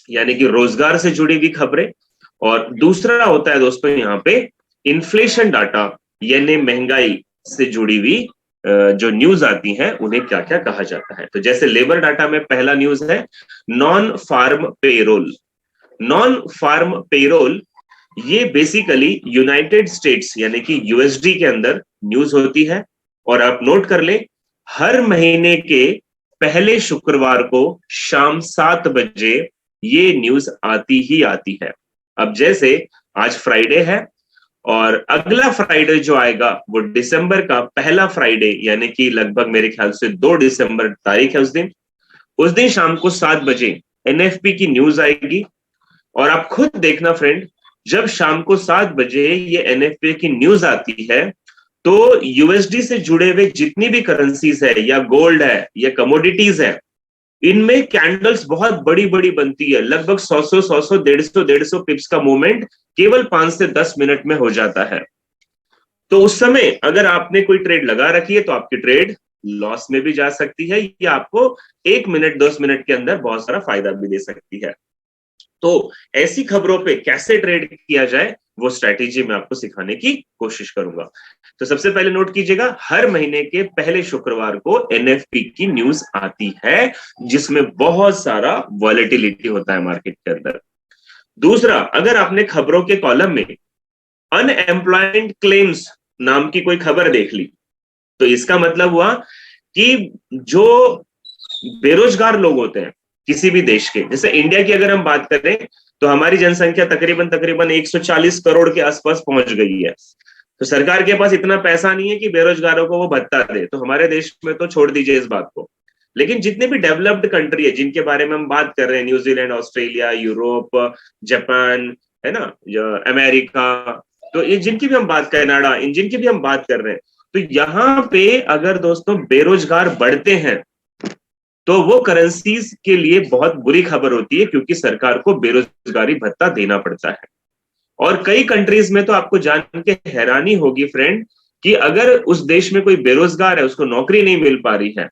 यानी कि रोजगार से जुड़ी हुई खबरें, और दूसरा होता है दोस्तों यहाँ पे इन्फ्लेशन डाटा यानी महंगाई से जुड़ी हुई जो न्यूज आती हैं उन्हें क्या क्या कहा जाता है। तो जैसे लेबर डाटा में पहला न्यूज है non farm payroll. Non farm payroll ये बेसिकली यूनाइटेड स्टेट्स यानी कि यूएसडी के अंदर न्यूज होती है, और आप नोट कर ले हर महीने के पहले शुक्रवार को शाम 7 बजे ये न्यूज आती ही आती है। अब जैसे आज फ्राइडे है और अगला फ्राइडे जो आएगा वो दिसंबर का पहला फ्राइडे यानी कि लगभग मेरे ख्याल से 2 दिसंबर तारीख है, उस दिन शाम को 7 बजे एनएफपी की न्यूज आएगी। और आप खुद देखना फ्रेंड, जब शाम को 7 बजे ये एनएफपी की न्यूज आती है तो यूएसडी से जुड़े हुए जितनी भी करेंसीज है या गोल्ड है या कमोडिटीज है, इनमें कैंडल्स बहुत बड़ी बड़ी बनती है, लगभग 100 150 पिप्स का मूवमेंट केवल 5 से 10 मिनट में हो जाता है। तो उस समय अगर आपने कोई ट्रेड लगा रखी है तो आपकी ट्रेड लॉस में भी जा सकती है या आपको 1 मिनट 10 मिनट के अंदर बहुत सारा फायदा भी दे सकती है। तो ऐसी खबरों पे कैसे ट्रेड किया जाए वो स्ट्रैटेजी मैं आपको सिखाने की कोशिश करूंगा। तो सबसे पहले नोट कीजिएगा, हर महीने के पहले शुक्रवार को एनएफपी की न्यूज आती है जिसमें बहुत सारा वॉलेटिलिटी होता है मार्केट के अंदर। दूसरा, अगर आपने खबरों के कॉलम में अनएम्प्लॉयमेंट क्लेम्स नाम की कोई खबर देख ली तो इसका मतलब हुआ कि जो बेरोजगार लोग होते हैं किसी भी देश के, जैसे इंडिया की अगर हम बात करें तो हमारी जनसंख्या तकरीबन 140 करोड़ के आसपास पहुंच गई है। तो सरकार के पास इतना पैसा नहीं है कि बेरोजगारों को वो भत्ता दे, तो हमारे देश में तो छोड़ दीजिए इस बात को। लेकिन जितने भी डेवलप्ड कंट्री है जिनके बारे में हम बात कर रहे हैं, न्यूजीलैंड, ऑस्ट्रेलिया, यूरोप, जापान, है ना, अमेरिका, तो ये जिनकी भी हम बात, कनाडा, इन जिनकी भी हम बात कर रहे हैं, तो यहाँ पे अगर दोस्तों बेरोजगार बढ़ते हैं तो वो करेंसीज के लिए बहुत बुरी खबर होती है, क्योंकि सरकार को बेरोजगारी भत्ता देना पड़ता है। और कई कंट्रीज में तो आपको जान के हैरानी होगी फ्रेंड कि अगर उस देश में कोई बेरोजगार है, उसको नौकरी नहीं मिल पा रही है,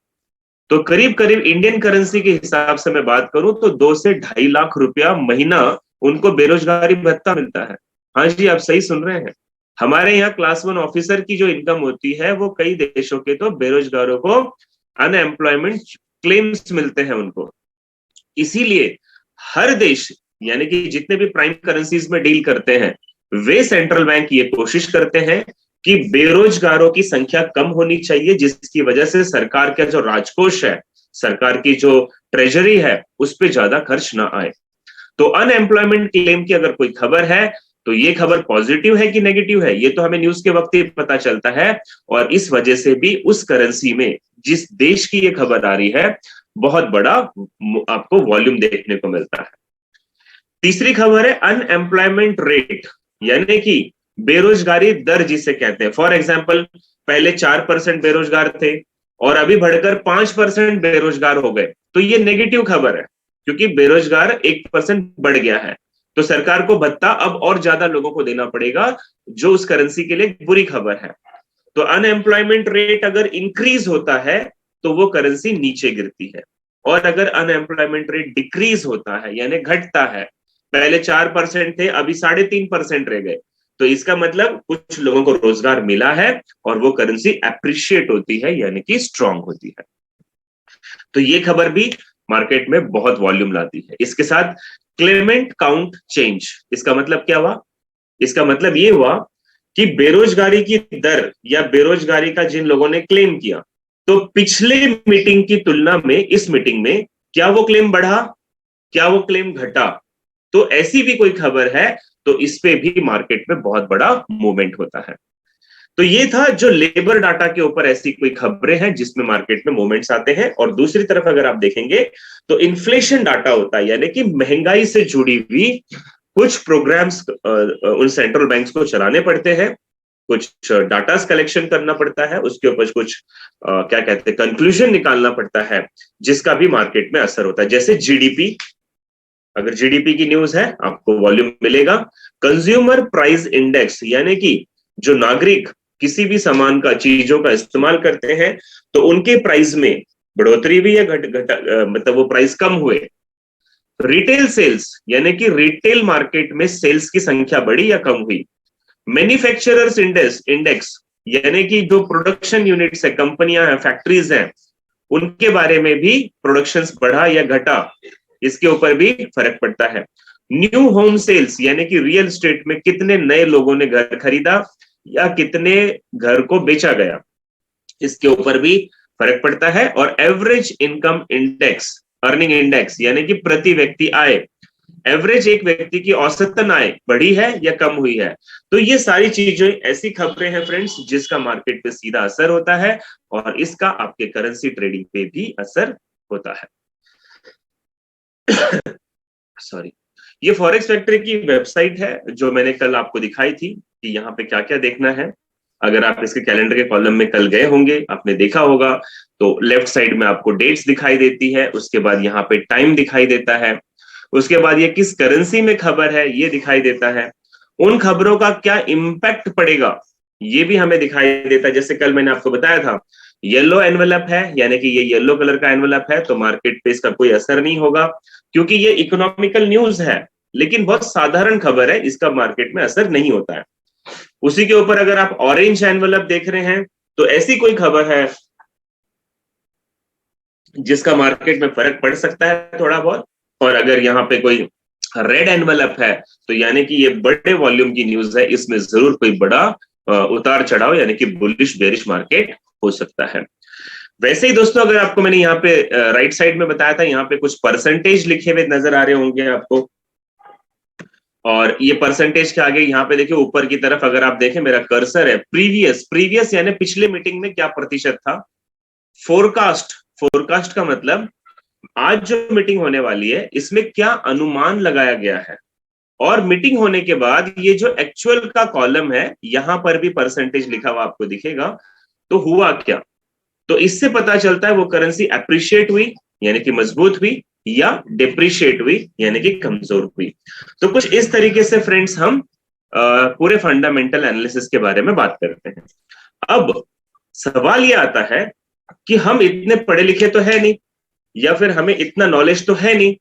तो करीब करीब इंडियन करेंसी के हिसाब से मैं बात करूं तो 2 से 2.5 लाख रुपया महीना उनको बेरोजगारी भत्ता मिलता है। हाँ जी, आप सही सुन रहे हैं। हमारे यहाँ क्लास 1 ऑफिसर की जो इनकम होती है वो कई देशों के तो बेरोजगारों को अनएम्प्लॉयमेंट क्लेम्स मिलते हैं उनको। इसीलिए हर देश यानी कि जितने भी प्राइम करेंसीज में डील करते हैं वे सेंट्रल बैंक ये कोशिश करते हैं कि बेरोजगारों की संख्या कम होनी चाहिए, जिसकी वजह से सरकार का जो राजकोष है, सरकार की जो ट्रेजरी है, उस पर ज्यादा खर्च ना आए। तो अनएम्प्लॉयमेंट क्लेम की अगर कोई खबर है तो ये खबर पॉजिटिव है कि नेगेटिव है ये तो हमें न्यूज के वक्त ही पता चलता है, और इस वजह से भी उस करेंसी में जिस देश की ये खबर आ रही है बहुत बड़ा आपको वॉल्यूम देखने को मिलता है। तीसरी खबर है अनएम्प्लॉयमेंट रेट, यानी कि बेरोजगारी दर जिसे कहते हैं। फॉर एग्जाम्पल, पहले 4% बेरोजगार थे और अभी बढ़कर 5% बेरोजगार हो गए, तो ये नेगेटिव खबर है, क्योंकि बेरोजगार 1% बढ़ गया है। तो सरकार को भत्ता अब और ज्यादा लोगों को देना पड़ेगा, जो उस करेंसी के लिए बुरी खबर है। तो अनएम्प्लॉयमेंट रेट अगर इंक्रीज होता है तो वो करेंसी नीचे गिरती है, और अगर अनएम्प्लॉयमेंट रेट डिक्रीज होता है यानी घटता है, पहले 4% थे अभी 3.5% रह गए, तो इसका मतलब कुछ लोगों को रोजगार मिला है और वो करेंसी अप्रिशिएट होती है यानी कि स्ट्रांग होती है। तो ये खबर भी मार्केट में बहुत वॉल्यूम लाती है। इसके साथ क्लेमेंट काउंट चेंज, इसका मतलब क्या हुआ? इसका मतलब ये हुआ कि बेरोजगारी की दर या बेरोजगारी का जिन लोगों ने क्लेम किया, तो पिछले मीटिंग की तुलना में इस मीटिंग में क्या वो क्लेम बढ़ा, क्या वो क्लेम घटा? तो ऐसी भी कोई खबर है तो इस पे भी मार्केट में बहुत बड़ा मूवमेंट होता है। तो ये था जो लेबर डाटा के ऊपर ऐसी कोई खबरें हैं जिसमें मार्केट में मूवमेंट्स आते हैं। और दूसरी तरफ अगर आप देखेंगे तो इन्फ्लेशन डाटा होता है, यानी कि महंगाई से जुड़ी हुई कुछ प्रोग्राम्स उन सेंट्रल बैंक्स को चलाने पड़ते हैं, कुछ डाटा कलेक्शन करना पड़ता है, उसके ऊपर कुछ क्या कहते हैं कंक्लूजन निकालना पड़ता है, जिसका भी मार्केट में असर होता है। जैसे जीडीपी, अगर जीडीपी की न्यूज है आपको वॉल्यूम मिलेगा। कंज्यूमर प्राइस इंडेक्स, यानी कि जो नागरिक किसी भी सामान का चीजों का इस्तेमाल करते हैं तो उनके प्राइस में बढ़ोतरी हुई या घट घट मतलब वो प्राइस कम हुए। रिटेल सेल्स, यानी कि रिटेल मार्केट में सेल्स की संख्या बढ़ी या कम हुई। मैन्युफैक्चरर्स इंडेक्स, यानी कि जो प्रोडक्शन यूनिट्स है, कंपनियां हैं, फैक्ट्रीज हैं, उनके बारे में भी प्रोडक्शन बढ़ा या घटा, इसके ऊपर भी फर्क पड़ता है। न्यू होम सेल्स, यानी कि रियल एस्टेट में कितने नए लोगों ने घर खरीदा या कितने घर को बेचा गया, इसके ऊपर भी फर्क पड़ता है। और average income index, earning index, यानी कि प्रति व्यक्ति आय, एवरेज एक व्यक्ति की औसतन आय बढ़ी है या कम हुई है। तो ये सारी चीजें ऐसी खबरें हैं फ्रेंड्स जिसका मार्केट पे सीधा असर होता है और इसका आपके करेंसी ट्रेडिंग पे भी असर होता है। सॉरी, ये फॉरेक्स फैक्ट्री की वेबसाइट है जो मैंने कल आपको दिखाई थी कि यहाँ पे क्या क्या देखना है। अगर आप इसके कैलेंडर के कॉलम में कल गए होंगे, आपने देखा होगा, तो लेफ्ट साइड में आपको डेट्स दिखाई देती है, उसके बाद यहाँ पे टाइम दिखाई देता है, उसके बाद ये किस करेंसी में खबर है ये दिखाई देता है, उन खबरों का क्या इम्पैक्ट पड़ेगा ये भी हमें दिखाई देता है। जैसे कल मैंने आपको बताया था येलो एनवेलप है, यानी कि ये येलो कलर का एनवेलप है, तो मार्केट पे इसका कोई असर नहीं होगा क्योंकि ये इकोनॉमिकल न्यूज है, लेकिन बहुत साधारण खबर है, इसका मार्केट में असर नहीं होता है। उसी के ऊपर अगर आप ऑरेंज एनवेलप देख रहे हैं तो ऐसी कोई खबर है जिसका मार्केट में फर्क पड़ सकता है थोड़ा बहुत। और अगर यहाँ पे कोई रेड एनवेलप है तो यानी कि ये बड़े वॉल्यूम की न्यूज है, इसमें जरूर कोई बड़ा उतार चढ़ाव यानी कि बुलिश बेरिश मार्केट हो सकता है। वैसे ही दोस्तों, अगर आपको मैंने यहाँ पे राइट साइड में बताया था, यहाँ पे कुछ परसेंटेज लिखे हुए नजर आ रहे होंगे आपको, और ये परसेंटेज के आगे यहाँ पे देखिए ऊपर की तरफ अगर आप देखें मेरा कर्सर है, प्रीवियस प्रीवियस यानी पिछले मीटिंग में क्या प्रतिशत था। फोरकास्ट, फोरकास्ट का मतलब आज जो मीटिंग होने वाली है इसमें क्या अनुमान लगाया गया है, और मीटिंग होने के बाद ये जो एक्चुअल का कॉलम है यहां पर भी परसेंटेज लिखा हुआ आपको दिखेगा। तो हुआ क्या, तो इससे पता चलता है वो करेंसी अप्रिशिएट हुई यानी कि मजबूत हुई या डिप्रिशिएट हुई यानी कि कमजोर हुई। तो कुछ इस तरीके से फ्रेंड्स हम पूरे फंडामेंटल एनालिसिस के बारे में बात करते हैं। अब सवाल ये आता है कि हम इतने पढ़े लिखे तो है नहीं, या फिर हमें इतना नॉलेज तो है नहीं,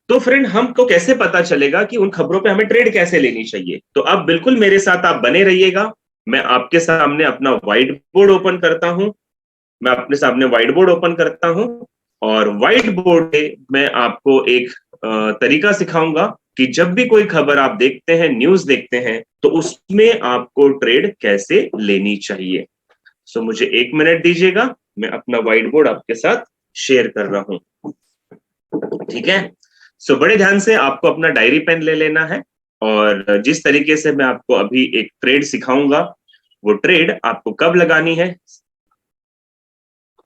तो फ्रेंड हमको कैसे पता चलेगा कि उन खबरों पे हमें ट्रेड कैसे लेनी चाहिए। तो अब बिल्कुल मेरे साथ आप बने रहिएगा। मैं आपके सामने अपना व्हाइट बोर्ड ओपन करता हूं, मैं अपने सामने व्हाइट बोर्ड ओपन करता हूं, और व्हाइट बोर्ड पे मैं आपको एक तरीका सिखाऊंगा कि जब भी कोई खबर आप देखते हैं, न्यूज देखते हैं, तो उसमें आपको ट्रेड कैसे लेनी चाहिए। सो मुझे 1 मिनट दीजिएगा, मैं अपना व्हाइट बोर्ड आपके साथ शेयर कर रहा हूं, ठीक है। सो बड़े ध्यान से आपको अपना डायरी पेन ले लेना है, और जिस तरीके से मैं आपको अभी एक ट्रेड सिखाऊंगा वो ट्रेड आपको कब लगानी है,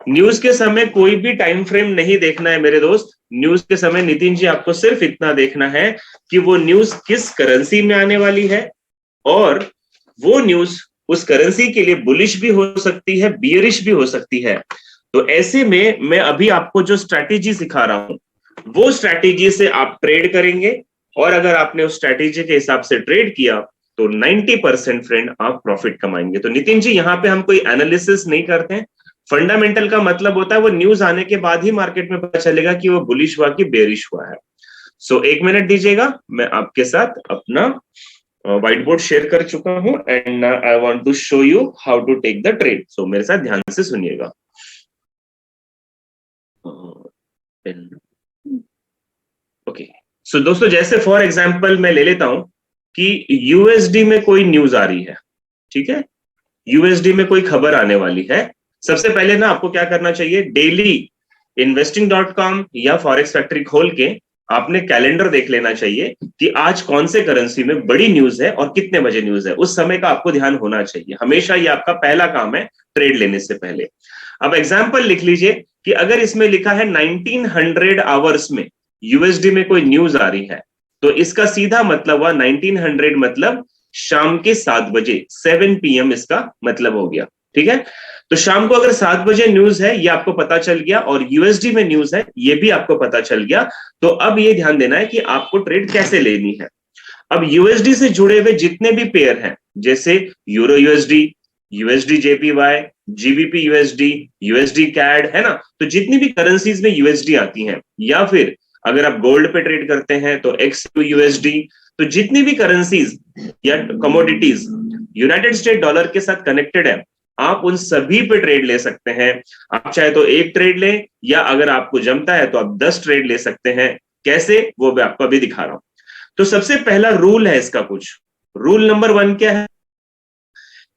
न्यूज के समय कोई भी टाइम फ्रेम नहीं देखना है मेरे दोस्त। न्यूज के समय नितिन जी आपको सिर्फ इतना देखना है कि वो न्यूज किस करेंसी में आने वाली है, और वो न्यूज उस करेंसी के लिए बुलिश भी हो सकती है, बियरिश भी हो सकती है। तो ऐसे में मैं अभी आपको जो स्ट्रैटेजी सिखा रहा हूं, वो स्ट्रैटेजी से आप ट्रेड करेंगे, और अगर आपने उस स्ट्रैटेजी के हिसाब से ट्रेड किया तो 90% फ्रेंड आप प्रॉफिट कमाएंगे। तो नितिन जी यहाँ पे हम कोई एनालिसिस नहीं करते हैं। फंडामेंटल का मतलब होता है वो न्यूज आने के बाद ही मार्केट में पता चलेगा कि वो बुलिश हुआ कि बेरिश हुआ है। सो 1 मिनट दीजिएगा, मैं आपके साथ अपना व्हाइट बोर्ड शेयर कर चुका हूं, and I want to show you how to take the trade. So मेरे साथ ध्यान से सुनिएगा। ओके, सो दोस्तों जैसे फॉर एग्जांपल मैं ले लेता हूं कि यूएसडी में कोई न्यूज आ रही है, ठीक है, यूएसडी में कोई खबर आने वाली है। सबसे पहले ना आपको क्या करना चाहिए, डेली investing.com या फॉरेक्स फैक्ट्री खोल के आपने कैलेंडर देख लेना चाहिए कि आज कौन से करेंसी में बड़ी न्यूज है और कितने बजे न्यूज है। उस समय का आपको ध्यान होना चाहिए, हमेशा ये आपका पहला काम है ट्रेड लेने से पहले। अब एग्जाम्पल लिख लीजिए कि अगर इसमें लिखा है 1900 आवर्स में यूएसडी में कोई न्यूज आ रही है, तो इसका सीधा मतलब हुआ 1900 मतलब शाम के 7 बजे, 7 PM इसका मतलब हो गया। ठीक है, तो शाम को अगर 7 बजे न्यूज है ये आपको पता चल गया, और यूएसडी में न्यूज है ये भी आपको पता चल गया। तो अब ये ध्यान देना है कि आपको ट्रेड कैसे लेनी है। अब यूएसडी से जुड़े हुए जितने भी पेयर हैं, जैसे euro USD, USD JPY, GBP USD, USD CAD, है ना, तो जितनी भी करेंसीज में यूएसडी आती हैं, या फिर अगर आप गोल्ड पे ट्रेड करते हैं तो एक्स यूएसडी, तो जितनी भी करेंसीज या कमोडिटीज यूनाइटेड स्टेट डॉलर के साथ कनेक्टेड है, आप उन सभी पे ट्रेड ले सकते हैं। आप चाहे तो एक ट्रेड लें, या अगर आपको जमता है तो आप 10 ट्रेड ले सकते हैं। कैसे, वो मैं आपको अभी दिखा रहा हूं। तो सबसे पहला रूल है इसका, कुछ रूल नंबर 1 क्या है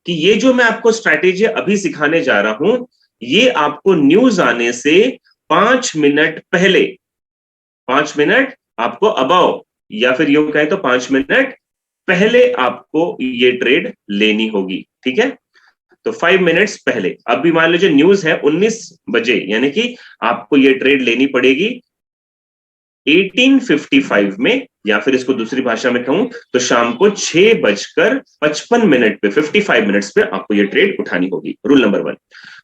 कि ये जो मैं आपको स्ट्रैटेजी अभी सिखाने जा रहा हूं, ये आपको न्यूज आने से 5 मिनट पहले, 5 मिनट आपको अबाव, या फिर यूं कहें तो 5 मिनट पहले आपको ये ट्रेड लेनी होगी। ठीक है, तो 5 मिनट्स पहले। अब भी मान लीजिए न्यूज है 19 बजे, यानी कि आपको ये ट्रेड लेनी पड़ेगी 18:55 में, या फिर इसको दूसरी भाषा में कहूं तो शाम को 6:55 पे, 55 मिनट्स पे आपको ये ट्रेड उठानी होगी। Rule number 1।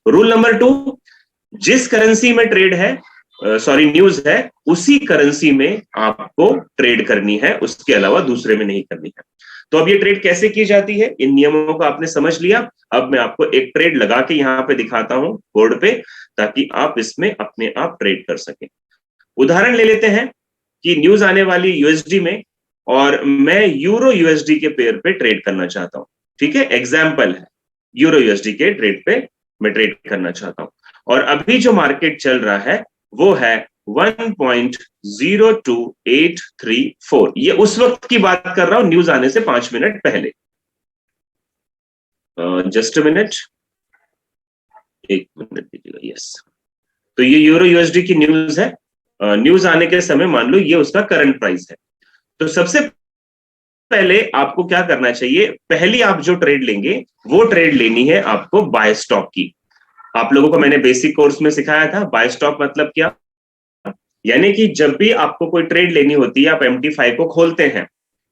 रूल नंबर 2, जिस करेंसी में ट्रेड है, सॉरी न्यूज है, उसी करेंसी में आपको ट्रेड करनी है, उसके अलावा दूसरे में नहीं करनी है। तो अब ये ट्रेड कैसे की जाती है, इन नियमों को आपने समझ लिया। अब मैं आपको एक ट्रेड लगा के यहां पे दिखाता हूं बोर्ड पे, ताकि आप इसमें अपने आप ट्रेड कर सकें। उदाहरण ले लेते हैं कि न्यूज आने वाली यूएसडी में, और मैं यूरो यूएसडी के पेयर पे ट्रेड करना चाहता हूं। ठीक है, एग्जाम्पल है, यूरो यूएसडी के ट्रेड पे मैं ट्रेड करना चाहता हूं, और अभी जो मार्केट चल रहा है वो है 1.02834। ये उस वक्त की बात कर रहा हूं न्यूज आने से 5 मिनट पहले। जस्ट अ मिनट, 1 मिनट दीजिएगा। यस, तो ये यूरो यूएसडी की न्यूज है। न्यूज आने के समय मान लो ये उसका करंट प्राइस है। तो सबसे पहले आपको क्या करना चाहिए, पहली आप जो ट्रेड लेंगे वो ट्रेड लेनी है आपको बाय स्टॉप की। आप लोगों को मैंने बेसिक कोर्स में सिखाया था बाय स्टॉप मतलब क्या, यानी कि जब भी आपको कोई ट्रेड लेनी होती है आप MT5 को खोलते हैं,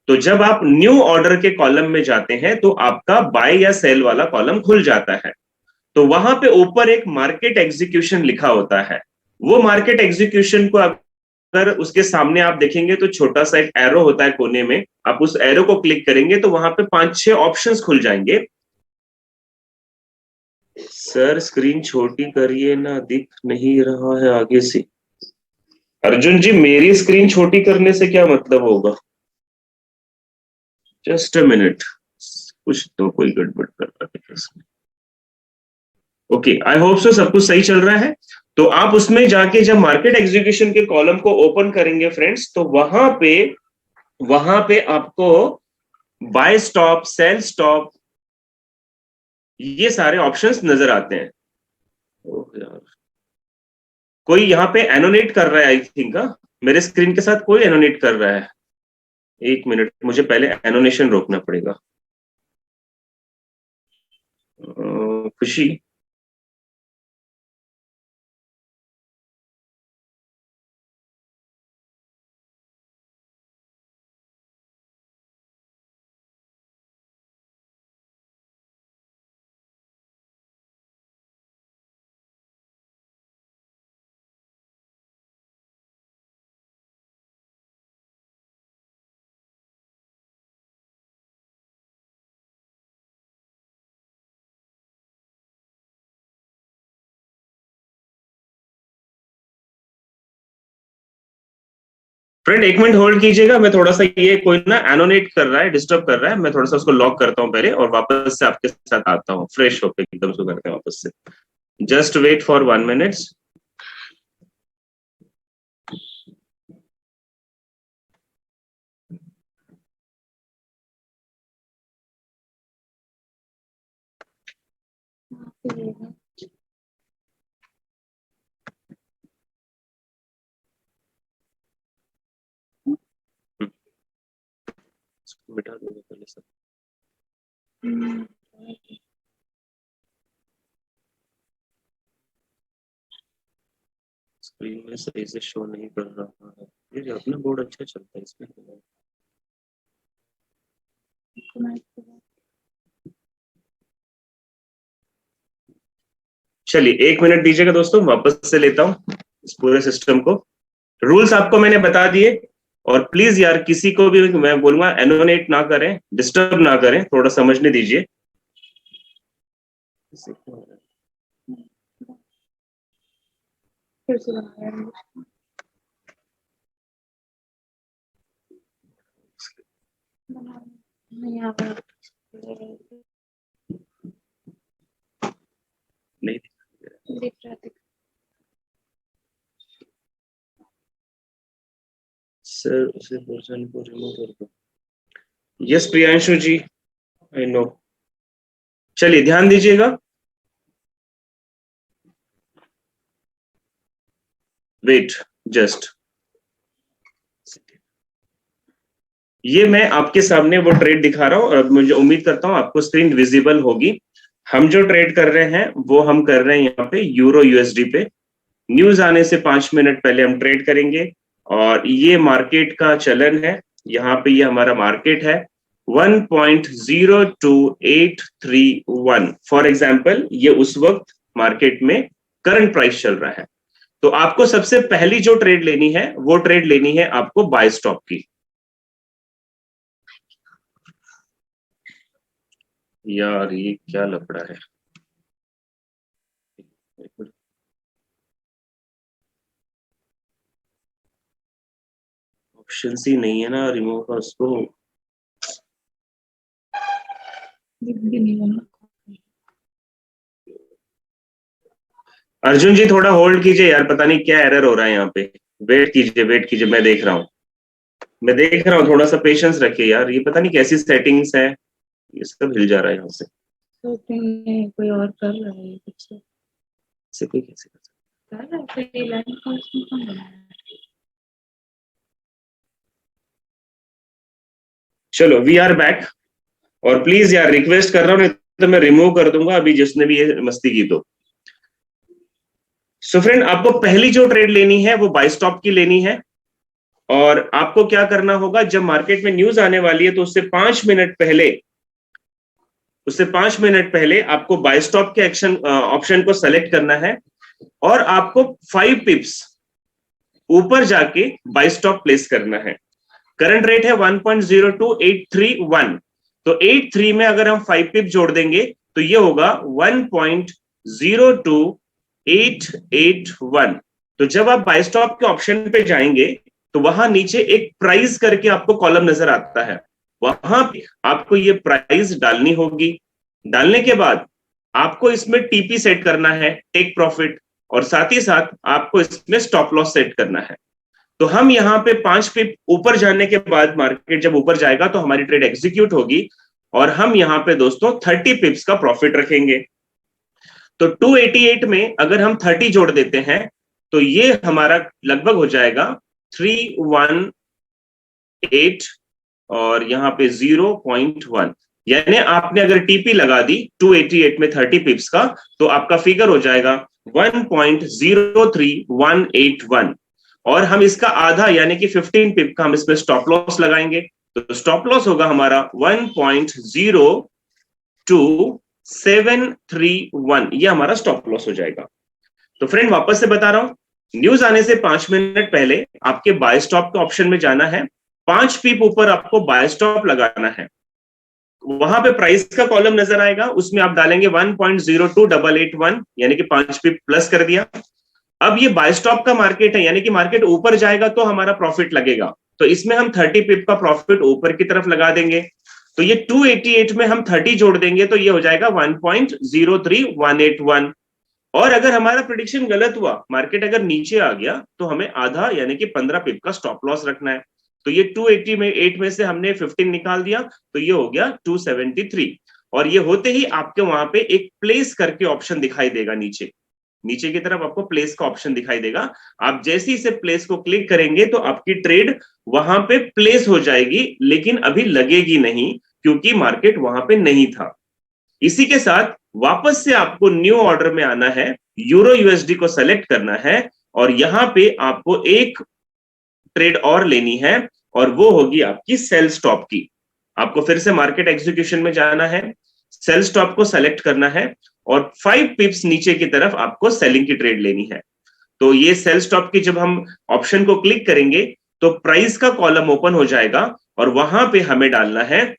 तो जब आप न्यू ऑर्डर के कॉलम में जाते हैं तो आपका बाय या सेल वाला कॉलम खुल जाता है। तो वहां पे ऊपर एक मार्केट एग्जीक्यूशन लिखा होता है। वो मार्केट एग्जीक्यूशन को अगर उसके सामने आप देखेंगे तो छोटा सा एक एरो होता है कोने में, आप उस एरो को क्लिक करेंगे तो वहां पे 5-6 ऑप्शंस खुल जाएंगे। सर स्क्रीन छोटी करिए ना, दिख नहीं रहा है आगे से। अर्जुन जी, मेरी स्क्रीन छोटी करने से क्या मतलब होगा? जस्ट अ मिनट, कुछ तो कोई गड़बड़ कर रहा है इसमें। ओके, आई होप सो सब कुछ सही चल रहा है। तो आप उसमें जाके जब मार्केट एग्जीक्यूशन के कॉलम को ओपन करेंगे फ्रेंड्स, तो वहां पे आपको बाय स्टॉप, सेल स्टॉप, ये सारे ऑप्शंस नजर आते हैं। ओह यार, कोई यहाँ पे एनोनेट कर रहा है आई थिंक। मेरे स्क्रीन के साथ कोई एनोनेट कर रहा है। 1 मिनट, मुझे पहले एनोनेशन रोकना पड़ेगा। खुशी, फ्रेंड 1 मिनट होल्ड कीजिएगा, मैं थोड़ा सा ये कोई ना एनोनेट कर रहा है, डिस्टर्ब कर रहा है, मैं थोड़ा सा उसको लॉक करता हूँ पहले और वापस से आपके साथ आता हूँ फ्रेश होकर एकदम से करते हैं वापस से। Just wait for 1 minute. बिठा दूंगा पहले सब। स्क्रीन में सही से शो नहीं कर रहा है, ये अपना बोर्ड अच्छा चलता है इसमें। चलिए 1 मिनट दीजिएगा दोस्तों, वापस से लेता हूँ इस पूरे सिस्टम को। रूल्स आपको मैंने बता दिए, और प्लीज यार किसी को भी मैं बोलूंगा एनोनेट ना करें, डिस्टर्ब ना करें, थोड़ा समझने दीजिए। नहीं दिख रहा सर, उसे वर्जन को रिमूव कर दो। Yes Priyanshu ji, I know. चलिए ध्यान दीजिएगा, वेट जस्ट। ये मैं आपके सामने वो ट्रेड दिखा रहा हूं और मुझे उम्मीद करता हूं आपको स्क्रीन विजिबल होगी। हम जो ट्रेड कर रहे हैं वो हम कर रहे हैं यहाँ पे यूरो यूएसडी पे। न्यूज आने से 5 मिनट पहले हम ट्रेड करेंगे, और ये मार्केट का चलन है। यहाँ पे ये हमारा मार्केट है 1.02831 फॉर एग्जाम्पल, ये उस वक्त मार्केट में करंट प्राइस चल रहा है। तो आपको सबसे पहली जो ट्रेड लेनी है वो ट्रेड लेनी है आपको बाय स्टॉप की। यार ये क्या लफड़ा है, ऑप्शन ही नहीं है ना रिमूव का उसको। अर्जुन जी थोड़ा होल्ड कीजिए यार, पता नहीं क्या एरर हो रहा है यहाँ पे। वेट कीजिए, वेट कीजिए, मैं देख रहा हूँ, मैं देख रहा हूँ, थोड़ा सा पेशेंस रखिए यार। ये पता नहीं कैसी सेटिंग्स है, ये सब हिल जा रहा है यहाँ से। कोई और कर रहा है कुछ से कोई कैसे कर चलो वी आर बैक। और प्लीज यार रिक्वेस्ट कर रहा हूँ, नहीं तो मैं रिमूव कर दूंगा अभी जिसने भी ये मस्ती की। तो सो फ्रेंड, आपको पहली जो ट्रेड लेनी है वो बाय स्टॉप की लेनी है। और आपको क्या करना होगा, जब मार्केट में न्यूज आने वाली है तो उससे 5 मिनट पहले आपको बाय स्टॉप के एक्शन ऑप्शन को सेलेक्ट करना है, और आपको 5 पिप्स ऊपर जाके बाय स्टॉप प्लेस करना है। करंट रेट है 1.02831, तो 83 में अगर हम 5 पिप जोड़ देंगे तो ये होगा 1.02881। तो जब आप बाय स्टॉप के ऑप्शन पे जाएंगे तो वहां नीचे एक प्राइस करके आपको कॉलम नजर आता है, वहां पे आपको ये प्राइस डालनी होगी। डालने के बाद आपको इसमें टीपी सेट करना है, टेक प्रॉफिट, और साथ ही साथ आपको इसमें स्टॉप लॉस सेट करना है। तो हम यहाँ पे 5 पिप ऊपर जाने के बाद, मार्केट जब ऊपर जाएगा तो हमारी ट्रेड एग्जीक्यूट होगी, और हम यहाँ पे दोस्तों 30 पिप्स का प्रॉफिट रखेंगे। तो 288 में अगर हम 30 जोड़ देते हैं तो ये हमारा लगभग हो जाएगा 318, और यहाँ पे 0.1, यानी आपने अगर टीपी लगा दी 288 में 30 पिप्स का तो आपका फिगर हो जाएगा 1.03181। और हम इसका आधा यानी कि 15 पिप का हम इसमें स्टॉप लॉस लगाएंगे, तो स्टॉप लॉस होगा हमारा 1.02731, ये हमारा स्टॉप लॉस हो जाएगा। तो फ्रेंड वापस से बता रहा हूं, न्यूज आने से 5 मिनट पहले आपके बाय स्टॉप के ऑप्शन में जाना है, 5 पिप ऊपर आपको बाय स्टॉप लगाना है। वहां पे प्राइस का कॉलम नजर आएगा, उसमें आप डालेंगे 1.02881, यानी कि 5 पिप प्लस कर दिया। अब ये बाय स्टॉप का मार्केट है, यानी कि मार्केट ऊपर जाएगा तो हमारा प्रॉफिट लगेगा, तो इसमें हम 30 पिप का प्रॉफिट ऊपर की तरफ लगा देंगे। तो ये 288 में हम 30 जोड़ देंगे तो ये हो जाएगा 1.03181। और अगर हमारा प्रिडिक्शन गलत हुआ, मार्केट अगर नीचे आ गया, तो हमें आधा यानी कि 15 पिप का स्टॉप लॉस रखना है। तो ये 288 में से हमने 15 निकाल दिया, तो ये हो गया 273। और ये होते ही आपके वहां पे एक प्लेस करके ऑप्शन दिखाई देगा, नीचे नीचे की तरफ आपको प्लेस का ऑप्शन दिखाई देगा। आप जैसे ही इसे प्लेस को क्लिक करेंगे तो आपकी ट्रेड वहां पे प्लेस हो जाएगी, लेकिन अभी लगेगी नहीं क्योंकि मार्केट वहां पे नहीं था। इसी के साथ वापस से आपको न्यू ऑर्डर में आना है, यूरो यूएसडी को सेलेक्ट करना है और यहां पे आपको एक ट्रेड और लेनी है और वो होगी आपकी सेल स्टॉप की। आपको फिर से मार्केट एग्जीक्यूशन में जाना है, सेल स्टॉप को सेलेक्ट करना है और 5 पिप्स नीचे की तरफ आपको सेलिंग की ट्रेड लेनी है। तो ये सेल स्टॉप की जब हम ऑप्शन को क्लिक करेंगे तो प्राइस का कॉलम ओपन हो जाएगा और वहां पे हमें डालना है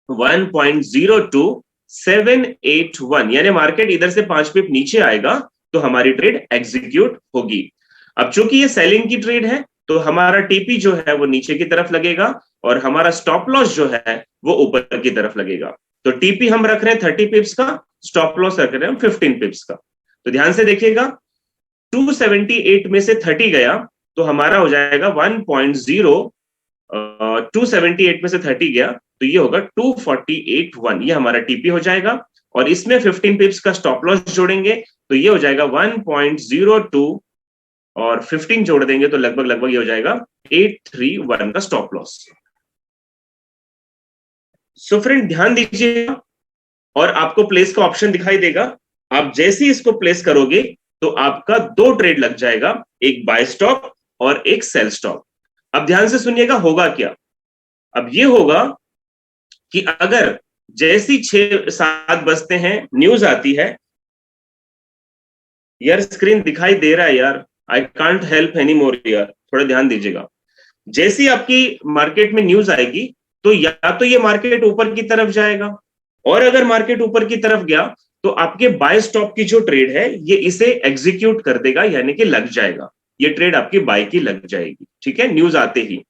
1.02781, यानी मार्केट इधर से 5 पिप नीचे आएगा तो हमारी ट्रेड एग्जीक्यूट होगी। अब चूंकि ये सेलिंग की ट्रेड है तो हमारा टीपी जो है वो नीचे की तरफ लगेगा और हमारा स्टॉप लॉस जो है वो ऊपर की तरफ लगेगा। तो टीपी हम रख रहे हैं 30 पिप्स का, स्टॉप लॉस रख रहे हैं 15 पिप्स का। तो ध्यान से देखिएगा, 278 में से 30 गया तो हमारा हो जाएगा 278 में से 30 गया तो ये होगा 2481, ये हमारा टीपी हो जाएगा। और इसमें 15 पिप्स का स्टॉप लॉस जोड़ेंगे तो ये हो जाएगा 1.02 और 15 जोड़ देंगे तो लगभग लगभग ये हो जाएगा 831 का स्टॉप लॉस। सो फ्रेंड ध्यान दीजिएगा, और आपको प्लेस का ऑप्शन दिखाई देगा। आप जैसे ही इसको प्लेस करोगे तो आपका 2 ट्रेड लग जाएगा, एक बाय स्टॉप और एक सेल स्टॉप। अब ध्यान से सुनिएगा होगा क्या। अब ये होगा कि अगर जैसी 6-7 बजते हैं न्यूज आती है, यार स्क्रीन दिखाई दे रहा है यार, I can't help any more यार, थोड़ा ध्यान दीजिएगा। जैसी आपकी मार्केट में न्यूज आएगी तो या तो ये मार्केट ऊपर की तरफ जाएगा, और अगर मार्केट ऊपर की तरफ गया तो आपके बाय स्टॉप की जो ट्रेड है ये इसे एग्जीक्यूट कर देगा, यानी कि लग जाएगा, ये ट्रेड आपकी बाय की लग जाएगी। ठीक है, न्यूज आते ही।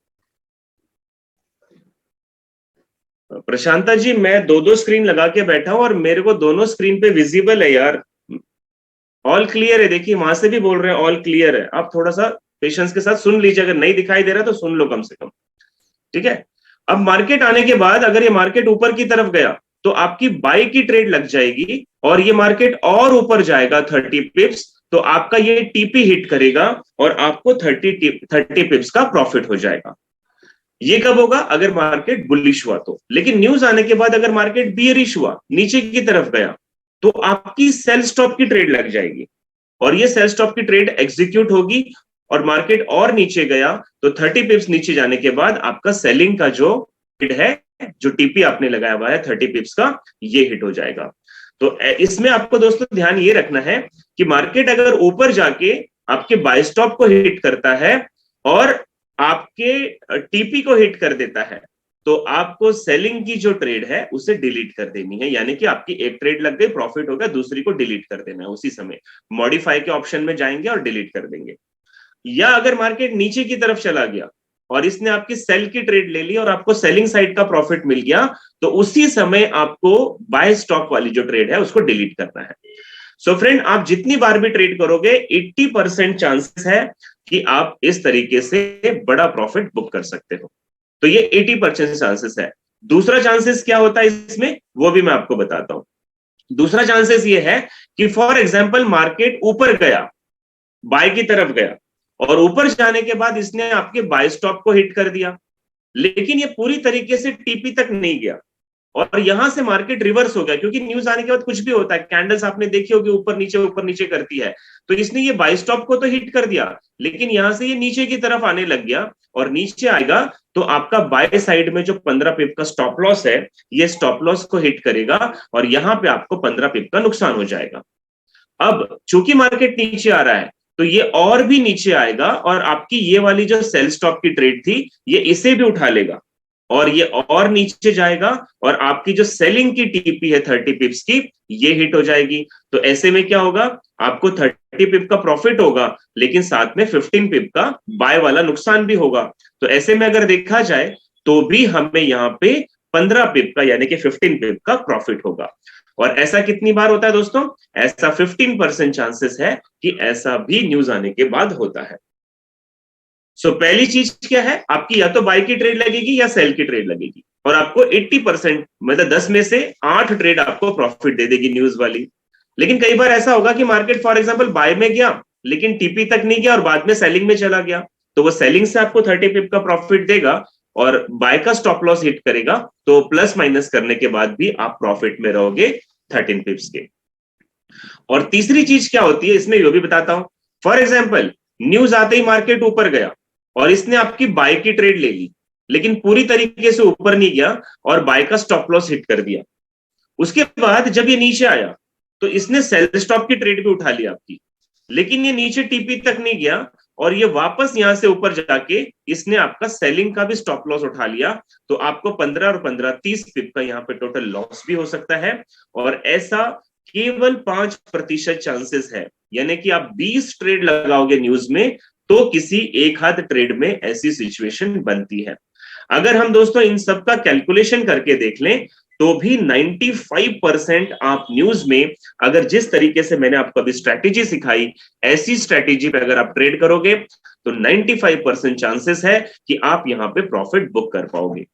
प्रशांता जी, मैं 2-2 स्क्रीन लगा के बैठा हूं और मेरे को दोनों स्क्रीन पे विजिबल है यार, ऑल क्लियर है। देखिए वहां से भी बोल रहे हैं ऑल क्लियर है। आप थोड़ा सा पेशेंस के साथ सुन लीजिए, अगर नहीं दिखाई दे रहा तो सुन लो कम से कम। ठीक है, अब मार्केट आने के बाद अगर ये मार्केट ऊपर की तरफ गया तो आपकी बाय की ट्रेड लग जाएगी, और ये मार्केट और ऊपर जाएगा 30 पिप्स तो आपका ये टीपी हिट करेगा और आपको 30 पिप्स का प्रॉफिट हो जाएगा। ये कब होगा? अगर मार्केट बुलिश हुआ तो। लेकिन न्यूज आने के बाद अगर मार्केट बियरिश हुआ, नीचे की तरफ गया, तो आपकी सेल स्टॉप की ट्रेड लग जाएगी और ये सेल स्टॉप की ट्रेड एग्जीक्यूट होगी, और मार्केट और नीचे गया तो 30 पिप्स नीचे जाने के बाद आपका सेलिंग का जो ट्रेड है, जो टीपी आपने लगाया हुआ है 30 पिप्स का, ये हिट हो जाएगा। तो इसमें आपको दोस्तों ध्यान ये रखना है कि मार्केट अगर ऊपर जाके आपके बाय स्टॉप को हिट करता है और आपके टीपी को हिट कर देता है, तो आपको सेलिंग की जो ट्रेड है उसे डिलीट कर देनी है, यानी कि आपकी एक ट्रेड लग गई, प्रॉफिट हो गया, दूसरी को डिलीट कर देना है उसी समय। मॉडिफाई के ऑप्शन में जाएंगे और डिलीट कर देंगे। या अगर मार्केट नीचे की तरफ चला गया और इसने आपकी सेल की ट्रेड ले ली और आपको सेलिंग साइड का प्रॉफिट मिल गया, तो उसी समय आपको बाय स्टॉप वाली जो ट्रेड है उसको डिलीट करना है। सो फ्रेंड, आप जितनी बार भी ट्रेड करोगे 80% चांसेस है कि आप इस तरीके से बड़ा प्रॉफिट बुक कर सकते हो। तो ये 80% चांसेस है। दूसरा चांसेस क्या होता है इसमें, वो भी मैं आपको बताता हूं। दूसरा चांसेस ये है कि फॉर एग्जांपल मार्केट ऊपर गया, बाय की तरफ गया, और ऊपर जाने के बाद इसने आपके बाय स्टॉप को हिट कर दिया, लेकिन ये पूरी तरीके से टीपी तक नहीं गया और यहां से मार्केट रिवर्स हो गया, क्योंकि न्यूज आने के बाद कुछ भी होता है, कैंडल्स आपने देखी होगी ऊपर नीचे करती है। तो इसने ये बाय स्टॉप को तो हिट कर दिया, लेकिन यहां से ये नीचे की तरफ आने लग गया, और नीचे आएगा तो आपका बाय साइड में जो 15 पिप का स्टॉप लॉस है, ये स्टॉप लॉस को हिट करेगा और यहां पे आपको 15 पिप का नुकसान हो जाएगा। अब चूंकि मार्केट नीचे आ रहा है तो ये और भी नीचे आएगा और आपकी ये वाली जो सेल स्टॉप की ट्रेड थी ये इसे भी उठा लेगा और ये और नीचे जाएगा और आपकी जो सेलिंग की टीपी है 30 पिप्स की, ये हिट हो जाएगी। तो ऐसे में क्या होगा, आपको 30 पिप का प्रॉफिट होगा, लेकिन साथ में 15 पिप का बाय वाला नुकसान भी होगा। तो ऐसे में अगर देखा जाए तो भी हमें यहाँ पे 15 पिप का यानी कि 15 पिप का प्रॉफिट होगा। और ऐसा कितनी बार होता है दोस्तों? ऐसा 15% चांसेस है कि ऐसा भी न्यूज आने के बाद होता है। पहली चीज क्या है, आपकी या तो बाय की ट्रेड लगेगी या सेल की ट्रेड लगेगी, और आपको 80% मतलब 10 में से 8 ट्रेड आपको प्रॉफिट दे देगी न्यूज वाली। लेकिन कई बार ऐसा होगा कि मार्केट फॉर एग्जांपल बाय में गया लेकिन टीपी तक नहीं गया और बाद में सेलिंग में चला गया, तो वो सेलिंग से आपको 30 पिप का प्रॉफिट देगा और बाय का स्टॉप लॉस हिट करेगा, तो प्लस माइनस करने के बाद भी आप प्रॉफिट में रहोगे 13 पिप्स के। और तीसरी चीज क्या होती है इसमें, ये भी बताता हूं। फॉर एग्जाम्पल, न्यूज आते ही मार्केट ऊपर गया और इसने आपकी बाय की ट्रेड ले ली, लेकिन पूरी तरीके से ऊपर नहीं गया और बाय का स्टॉप लॉस हिट कर दिया। उसके बाद जब ये नीचे आया तो इसने सेल स्टॉप की ट्रेड भी उठा ली आपकी, लेकिन ये नीचे टीपी तक नहीं गया और ये वापस यहां से ऊपर जाके इसने आपका सेलिंग का भी स्टॉप लॉस उठा लिया। तो आपको 15 और 15 30 पिप का यहाँ पे टोटल लॉस भी हो सकता है। और ऐसा केवल 5% चांसेस है, यानी कि आप 20 ट्रेड लगाओगे न्यूज में तो किसी एक हाथ ट्रेड में ऐसी सिचुएशन बनती है। अगर हम दोस्तों इन सब का कैलकुलेशन करके देख लें तो भी 95% आप न्यूज में अगर जिस तरीके से मैंने आपको अभी स्ट्रैटेजी सिखाई, ऐसी स्ट्रैटेजी पे अगर आप ट्रेड करोगे तो 95% चांसेस है कि आप यहां पे प्रॉफिट बुक कर पाओगे।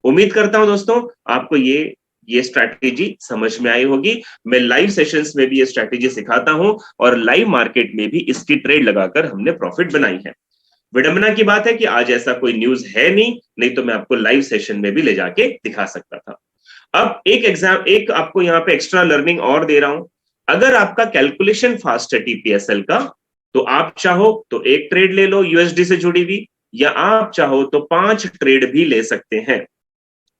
उम्मीद करता हूं दोस्तों आपको ये स्ट्रैटेजी समझ में आई होगी। मैं लाइव सेशंस में भी ये स्ट्रैटेजी सिखाता हूं और लाइव मार्केट में भी इसकी ट्रेड लगाकर हमने प्रॉफिट बनाई है। विडंबना की बात है कि आज ऐसा कोई न्यूज है नहीं तो मैं आपको लाइव सेशन में भी ले जाके दिखा सकता था। अब एक आपको यहाँ पे एक्स्ट्रा लर्निंग और दे रहा हूं। अगर आपका कैलकुलेशन फास्ट है टीपीएसएल का, तो आप चाहो तो एक ट्रेड ले लो यूएसडी से जुड़ी हुई, या आप चाहो तो 5 ट्रेड भी ले सकते हैं।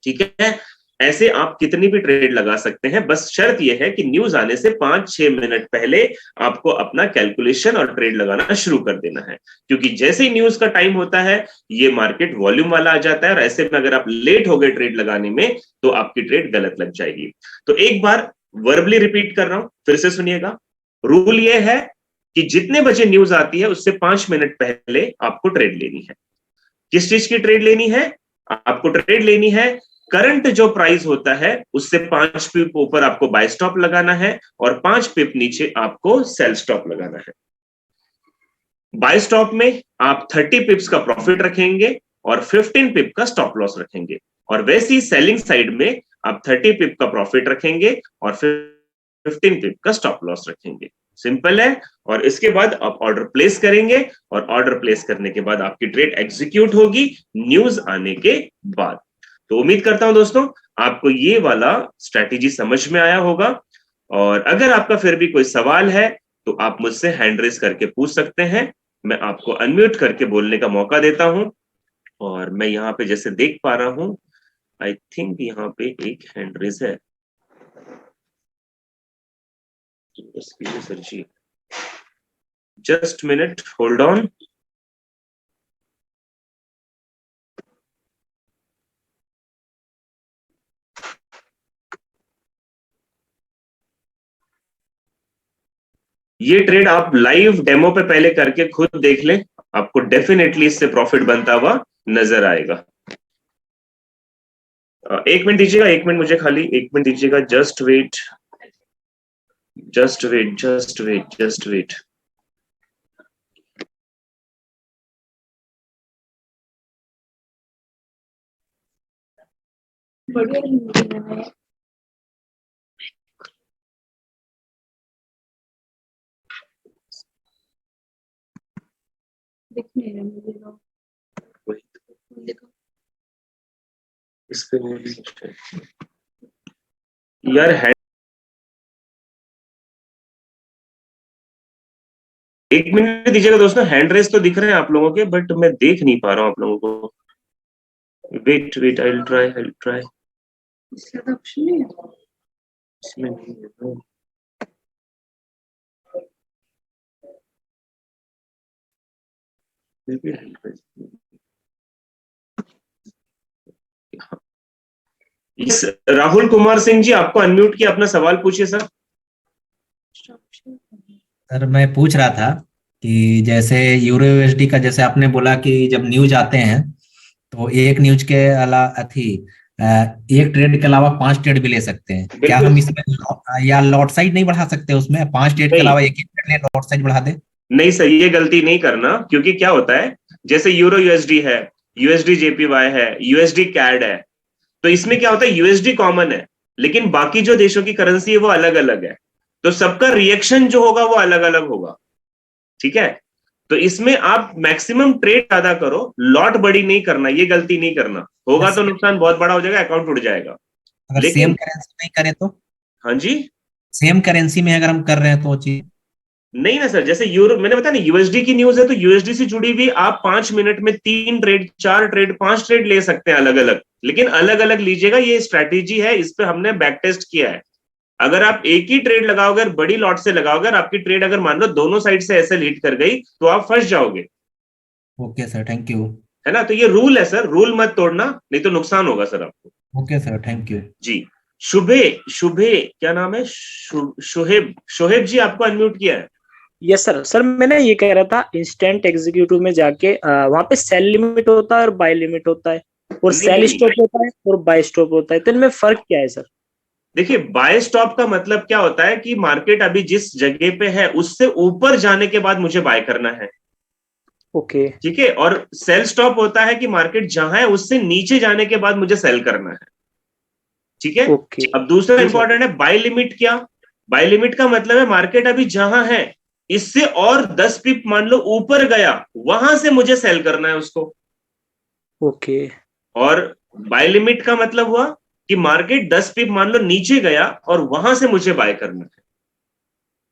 ठीक है, ऐसे आप कितनी भी ट्रेड लगा सकते हैं, बस शर्त यह है कि न्यूज आने से 5-6 मिनट पहले आपको अपना कैलकुलेशन और ट्रेड लगाना शुरू कर देना है, क्योंकि जैसे ही न्यूज का टाइम होता है ये मार्केट वॉल्यूम वाला आ जाता है और ऐसे में अगर आप लेट हो गए ट्रेड लगाने में तो आपकी ट्रेड गलत लग जाएगी। तो एक बार वर्बली रिपीट कर रहा हूं, फिर से सुनिएगा। रूल ये है कि जितने बजे न्यूज आती है उससे 5 मिनट पहले आपको ट्रेड लेनी है। किस चीज की ट्रेड लेनी है? आपको ट्रेड लेनी है करंट जो प्राइस होता है उससे 5 पिप ऊपर आपको बाय स्टॉप लगाना है और 5 पिप नीचे आपको सेल स्टॉप लगाना है। बाय स्टॉप में आप 30 पिप्स का प्रॉफिट रखेंगे और 15 पिप का स्टॉप लॉस रखेंगे, और वैसी सेलिंग साइड में आप 30 पिप का प्रॉफिट रखेंगे और 15 पिप का स्टॉप लॉस रखेंगे। सिंपल है। और इसके बाद आप ऑर्डर प्लेस करेंगे और ऑर्डर प्लेस करने के बाद आपकी ट्रेड एग्जीक्यूट होगी न्यूज आने के बाद। तो उम्मीद करता हूं दोस्तों आपको ये वाला स्ट्रैटेजी समझ में आया होगा। और अगर आपका फिर भी कोई सवाल है तो आप मुझसे हैंड रेस करके पूछ सकते हैं, मैं आपको अनम्यूट करके बोलने का मौका देता हूं। और मैं यहाँ पे जैसे देख पा रहा हूं, आई थिंक यहाँ पे एक हैंड रेस है। Sir ji, just minute, hold on. ये ट्रेड आप लाइव डेमो पे पहले करके खुद देख लें, आपको डेफिनेटली इससे प्रॉफिट बनता हुआ नजर आएगा। एक मिनट दीजिएगा, एक मिनट मुझे खाली एक मिनट दीजिएगा, just wait just wait just wait just wait. बढ़िया नहीं है। दिख नहीं रहा मुझे तो। देखो इस पे यार एक मिनट दीजिएगा दोस्तों, हैंड रेस तो दिख रहे हैं आप लोगों के बट मैं देख नहीं पा रहा हूं आप लोगों को। Wait wait, I will try. इसका तो ऑप्शन नहीं है। इसमें नहीं है। इस राहुल कुमार सिंह जी, आपको अनम्यूट किया, अपना सवाल पूछिए सर। सर मैं पूछ रहा था कि जैसे यूरो यूएसडी का, जैसे आपने बोला कि जब न्यूज आते हैं तो एक न्यूज के अलावा एक ट्रेड के अलावा 5 ट्रेड भी ले सकते हैं, क्या बिल्कुल। हम इसमें या लॉट साइज नहीं बढ़ा सकते उसमें? 5 ट्रेड के नहीं अलावा एक ही ट्रेड ले, लॉट साइज बढ़ा दे? नहीं सर, ये गलती नहीं करना, क्योंकि क्या होता है, जैसे यूरो यूएसडी है, यूएसडी जेपीवाई है, यूएसडी कैड है, तो इसमें क्या होता है, यूएसडी कॉमन है, लेकिन बाकी जो देशों की करेंसी है वो अलग अलग है, तो सबका रिएक्शन जो होगा वो अलग अलग होगा। ठीक है, तो इसमें आप मैक्सिमम ट्रेड ज्यादा करो, लॉट बड़ी नहीं करना, ये गलती नहीं करना, होगा तो नुकसान बहुत बड़ा हो जाएगा, अकाउंट उड़ जाएगा। अगर सेम लेकिन करेंसी नहीं करें तो? हाँ जी, सेम करेंसी में अगर हम कर रहे हैं तो चीज नहीं ना सर, जैसे यूरो, मैंने बताया ना यूएसडी की न्यूज है, तो यूएसडी से जुड़ी भी आप 5 मिनट में 3 ट्रेड, 4 ट्रेड, 5 ट्रेड ले सकते हैं अलग अलग, लेकिन अलग अलग लीजिएगा, ये स्ट्रैटेजी है, इस पे हमने बैक टेस्ट किया है। अगर आप एक ही ट्रेड लगाओगे, बड़ी लॉट से लगाओगे, आपकी ट्रेड अगर मान लो दोनों साइड से ऐसे लीड कर गई, तो आप फंस जाओगे। Okay sir, thank you. है ना, तो ये रूल है सर, रूल मत तोड़ना, नहीं तो नुकसान होगा सर आपको। Okay sir, thank you. जी, शुभे शुभे क्या नाम है, शोहेब, शोहेब जी आपको अनम्यूट किया है। Yes sir. सर मैंने ये कह रहा था, इंस्टेंट एग्जीक्यूटिव में जाके वहां पे सेल लिमिट होता है और बाय लिमिट होता है, और सेल स्टॉप होता है और बाय स्टॉप होता है, तो इनमें फर्क क्या है सर? देखिए, बाय स्टॉप का मतलब क्या होता है कि मार्केट अभी जिस जगह पे है उससे ऊपर जाने के बाद मुझे बाय करना है। ओके, ठीक है, और सेल स्टॉप होता है कि मार्केट जहां है उससे नीचे जाने के बाद मुझे सेल करना है। ठीक है, ओके। अब दूसरा इंपॉर्टेंट है बाय लिमिट। क्या बाय लिमिट का मतलब है, मार्केट अभी जहां है इससे और 10 पिप मान लो ऊपर गया, वहां से मुझे सेल करना है उसको। ओके, और बाय लिमिट का मतलब हुआ कि मार्केट 10 पिप मान लो नीचे गया और वहां से मुझे बाय करना है।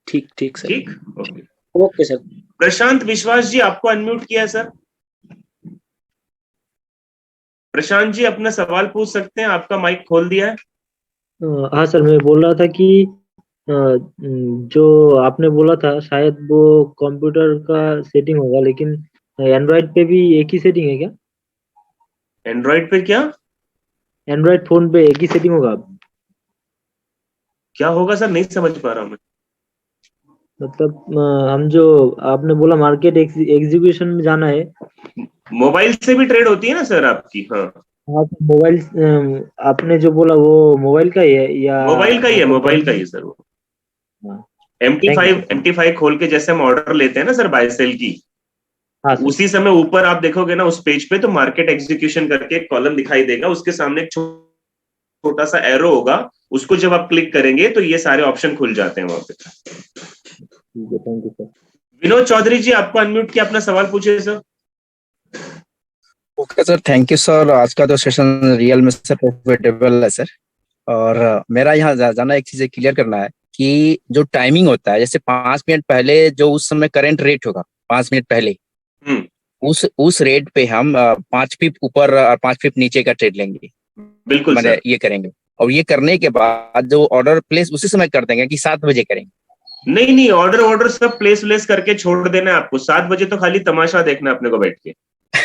ठीक ठीक सर। ठीक, ओके। Okay sir. प्रशांत विश्वास जी आपको अनम्यूट किया है सर। प्रशांत जी अपना सवाल पूछ सकते हैं, आपका माइक खोल दिया है। हाँ सर, मैं बोल रहा था कि जो आपने बोला था शायद वो कंप्यूटर का सेटिंग होगा, लेकिन एंड्रॉइड पे भी एक ही सेटिंग है क्या? एंड्रॉइड पे क्या? एंड्रॉइड फोन पे एक ही सेटिंग होगा? क्या होगा सर, नहीं समझ पा रहा हूं मैं। मतलब हम जो आपने बोला मार्केट एग्जीक्यूशन में जाना है। मोबाइल से भी ट्रेड होती है ना सर आपकी? हाँ, हाँ तो मोबाइल, आपने जो बोला वो मोबाइल का ही है या? मोबाइल का ही है, मोबाइल का ही है सर वो। हाँ, MT5 खोल के जैसे हम ऑर्डर लेते हैं ना सर बाय सेल की, हाँ सर। उसी समय ऊपर आप देखोगे ना उस पेज पे, तो मार्केट एग्जीक्यूशन करके एक कॉलम दिखाई देगा, उसके सामने एक छोटा सा एरो होगा, उसको जब आप क्लिक करेंगे तो ये सारे ऑप्शन खुल जाते हैं वहां पे। ठीक है, thank you sir. Vinod Chaudhary ji आपको अनम्यूट किया, अपना सवाल पूछिए sir. Okay sir, thank you sir. आज का जो सेशन रियल में सर प्रॉफिटेबल है सर। और मेरा यहाँ जाना एक चीज क्लियर करना है कि जो टाइमिंग होता है, जैसे 5 मिनट पहले जो उस समय करंट रेट होगा, 5 मिनट पहले उस रेट पे हम 5 पिप ऊपर और 5 पिप नीचे का ट्रेड लेंगे। बिल्कुल मैंने सर। ये करेंगे, और ये करने के बाद जो ऑर्डर प्लेस उसी समय कर देंगे कि 7 बजे करेंगे? नहीं नहीं, ऑर्डर सब प्लेस व्लेस करके छोड़ देना है आपको, 7 बजे तो खाली तमाशा देखना है अपने को बैठ के।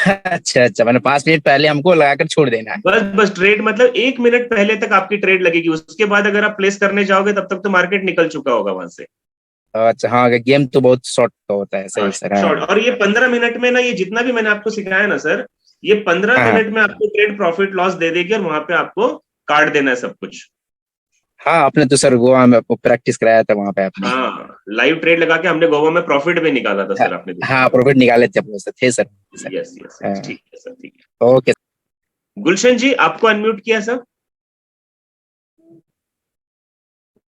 अच्छा अच्छा, मैंने 5 मिनट पहले हमको लगाकर छोड़ देना है। बस बस ट्रेड मतलब 1 मिनट पहले तक आपकी ट्रेड लगेगी, उसके बाद अगर आप प्लेस करने जाओगे तब तक तो मार्केट निकल चुका होगा वहां से। अच्छा हाँ, गेम तो बहुत शॉर्ट होता है, सही सर। शॉर्ट, और ये 15 मिनट में ना, ये जितना भी मैंने आपको सिखाया ना सर, ये 15 मिनट में आपको ट्रेड प्रॉफिट लॉस दे देगी, और वहां पे आपको काट देना है सब कुछ। हाँ, आपने तो सर गोवा में प्रैक्टिस कराया था वहां पे आपने। हाँ, लाइव ट्रेड लगा के हमने गोवा में प्रॉफिट भी निकाला था सर, आपने देखा? हाँ, प्रॉफिट निकाले थे अपने, थे सर। यस यस, ठीक है सर, ठीक है। ओके। गुलशन जी आपको अनम्यूट किया सर।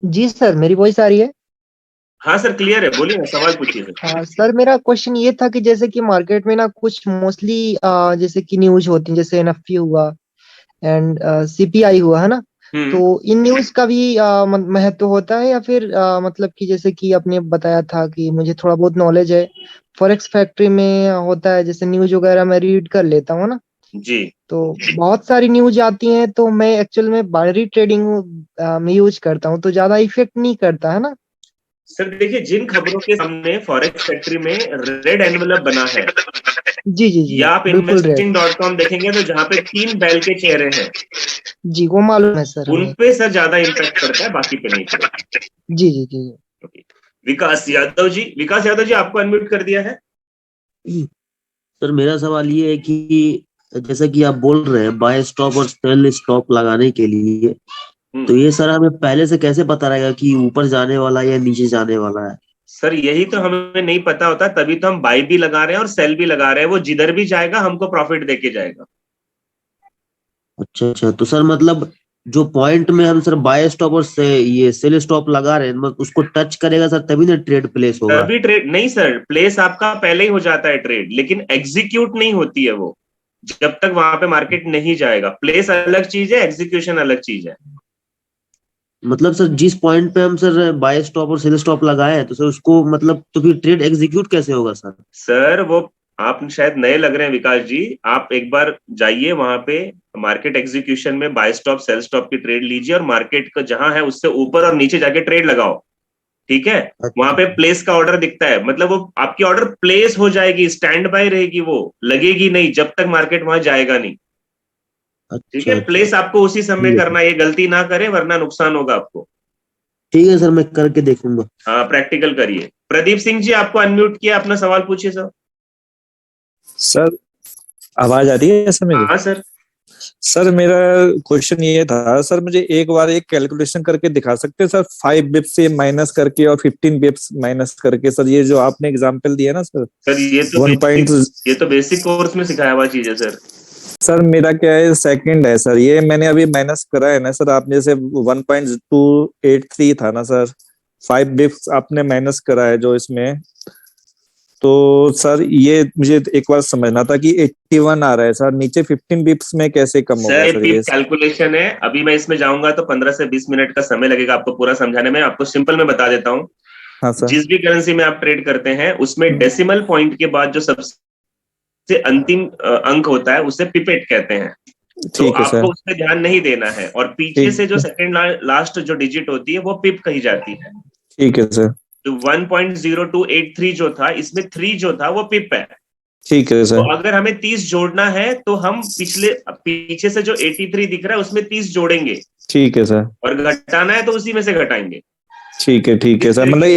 जी सर, मेरी वॉइस आ रही है? हाँ सर, क्लियर है, बोलिए ना, सवाल पूछिए सर। सर मेरा क्वेश्चन ये था कि जैसे कि मार्केट में ना कुछ मोस्टली जैसे कि न्यूज होती है, जैसे एनएफपी हुआ एंड सीपीआई हुआ, है ना? तो इन न्यूज का भी महत्व होता है, या फिर मतलब कि जैसे कि आपने बताया था कि मुझे थोड़ा बहुत नॉलेज है, फॉरेक्स फैक्ट्री में होता है, जैसे न्यूज वगैरह मैं रीड कर लेता हूँ ना, जी। तो बहुत सारी न्यूज आती हैं, तो मैं एक्चुअल में बाइनरी ट्रेडिंग में यूज करता हूँ, तो ज्यादा इफेक्ट नहीं करता है ना? सर देखिए, जिन खबरों के सामने फॉरेक्स फैक्ट्री में रेड एनवलप बना है, जी जी जी या आप बिल्कुल रेड। investing.com देखेंगे तो जहां पे 3 बैल के चेहरे हैं जी वो मालूम है सर उन हमें। पे सर ज्यादा इम्पैक्ट पड़ता है, बाकी पे नहीं पड़ता। जी जी जी Okay. विकास यादव जी आपको अनम्यूट कर दिया है। सर मेरा सवाल ये है कि जैसा कि आप बोल रहे हैं बाय स्टॉप और सेल स्टॉप लगाने के लिए, तो ये सर हमें पहले से कैसे पता रहेगा कि ऊपर जाने वाला है या नीचे जाने वाला है? सर यही तो हमें नहीं पता होता, तभी तो हम बाय भी लगा रहे हैं और सेल भी लगा रहे हैं। वो जिधर भी जाएगा हमको प्रॉफिट देके जाएगा। अच्छा, तो सर मतलब जो पॉइंट में हम सर बाय स्टॉप और से ये सेल स्टॉप लगा रहे हैं, मतलब उसको टच करेगा सर तभी ना ट्रेड प्लेस होगा? तभी ट्रेड नहीं सर, प्लेस आपका पहले ही हो जाता है ट्रेड, लेकिन एग्जीक्यूट नहीं होती है वो जब तक वहां पे मार्केट नहीं जाएगा। प्लेस अलग चीज है, एग्जीक्यूशन अलग चीज है। मतलब सर जिस पॉइंट पे हम सर बाय स्टॉप और सेल स्टॉप लगाए हैं, तो सर उसको मतलब तो फिर ट्रेड एग्जीक्यूट कैसे होगा सर? सर वो आप शायद नए लग रहे हैं विकास जी, आप एक बार जाइए वहां पे मार्केट एग्जीक्यूशन में बाय स्टॉप सेल स्टॉप की ट्रेड लीजिए और मार्केट का जहां है उससे ऊपर और नीचे जाके ट्रेड लगाओ, ठीक है? वहां पे प्लेस का ऑर्डर दिखता है, मतलब वो आपकी ऑर्डर प्लेस हो जाएगी, स्टैंड बाय रहेगी, वो लगेगी नहीं जब तक मार्केट वहां जाएगा नहीं, ठीक है? प्लेस आपको उसी समय करना, ये गलती ना करें वरना नुकसान होगा आपको। ठीक है सर, मैं करके देखूंगा। हाँ प्रैक्टिकल करिए। प्रदीप सिंह जी आपको अनम्यूट किया, अपना सवाल पूछिए सर। सर आवाज आ रही है सर मेरी? हाँ सर। सर मेरा क्वेश्चन ये था सर, मुझे एक बार एक कैलकुलेशन करके दिखा सकते हैं सर, 5 बिप्स से माइनस करके और 15 बिप्स माइनस करके सर, ये जो आपने एग्जांपल दिया ना सर। सर ये तो बेसिक कोर्स में सिखाया हुआ चीज है सर। सर मेरा क्या है, सेकंड है सर, ये मैंने अभी माइनस करा है ना सर, आपने जैसे 1.283 था ना सर, 5 बिप्स आपने माइनस करा है जो इसमें, तो सर ये मुझे एक बार समझना था कि 81 आ रहा है सर, नीचे 15 बिप्स में कैसे कम होगा सर? ये कैलकुलेशन है, अभी मैं इसमें जाऊंगा तो 15 से 20 मिनट का समय लगेगा आपको पूरा समझाने में। आपको सिंपल में बता देता हूँ। हाँ सर। जिस भी करेंसी में आप ट्रेड करते हैं उसमें डेसिमल पॉइंट के बाद जो सबसे अंतिम अंक होता है उसे पिपेट कहते हैं, तो आपको उस पर ध्यान नहीं देना है। और पीछे से जो सेकंड लास्ट जो डिजिट होती है वो पिप कही जाती है। ठीक है सर। तो 1.0283 जो था, इसमें 3 जो था वो पिप है। ठीक है सर। तो अगर हमें 30 जोड़ना है तो हम पीछे से जो 83 दिख रहा है उसमें 30 जोड़ेंगे। ठीक है सर। और घटाना है तो उसी में से घटाएंगे। ठीक है सर, मतलब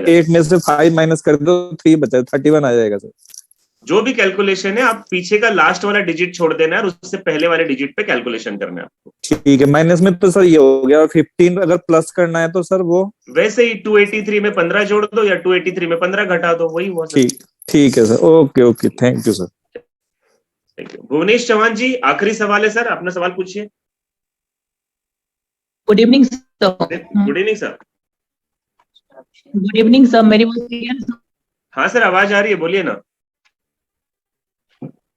8 में से 5 माइनस कर दो 3 बचा, 31 आ जाएगा सर। जो भी कैलकुलेशन है आप पीछे का लास्ट वाला डिजिट छोड़ देना है और उससे पहले वाले डिजिट पे कैलकुलेशन करना है आपको। ठीक है, माइनस में तो सर ये हो गया, और 15 अगर प्लस करना है तो सर वो वैसे ही 283 में 15 जोड़ दो या 283 में 15 घटा दो, वही हुआ सर। ठीक है sir, okay, thank you sir. Thank you. Bhuvnesh Chauhan ji आखिरी सवाल है सर, अपना सवाल पूछिए। Good evening sir. Good evening sir. Good evening sir, मेरी बात क्लियर? हाँ सर आवाज आ रही है, बोलिए ना।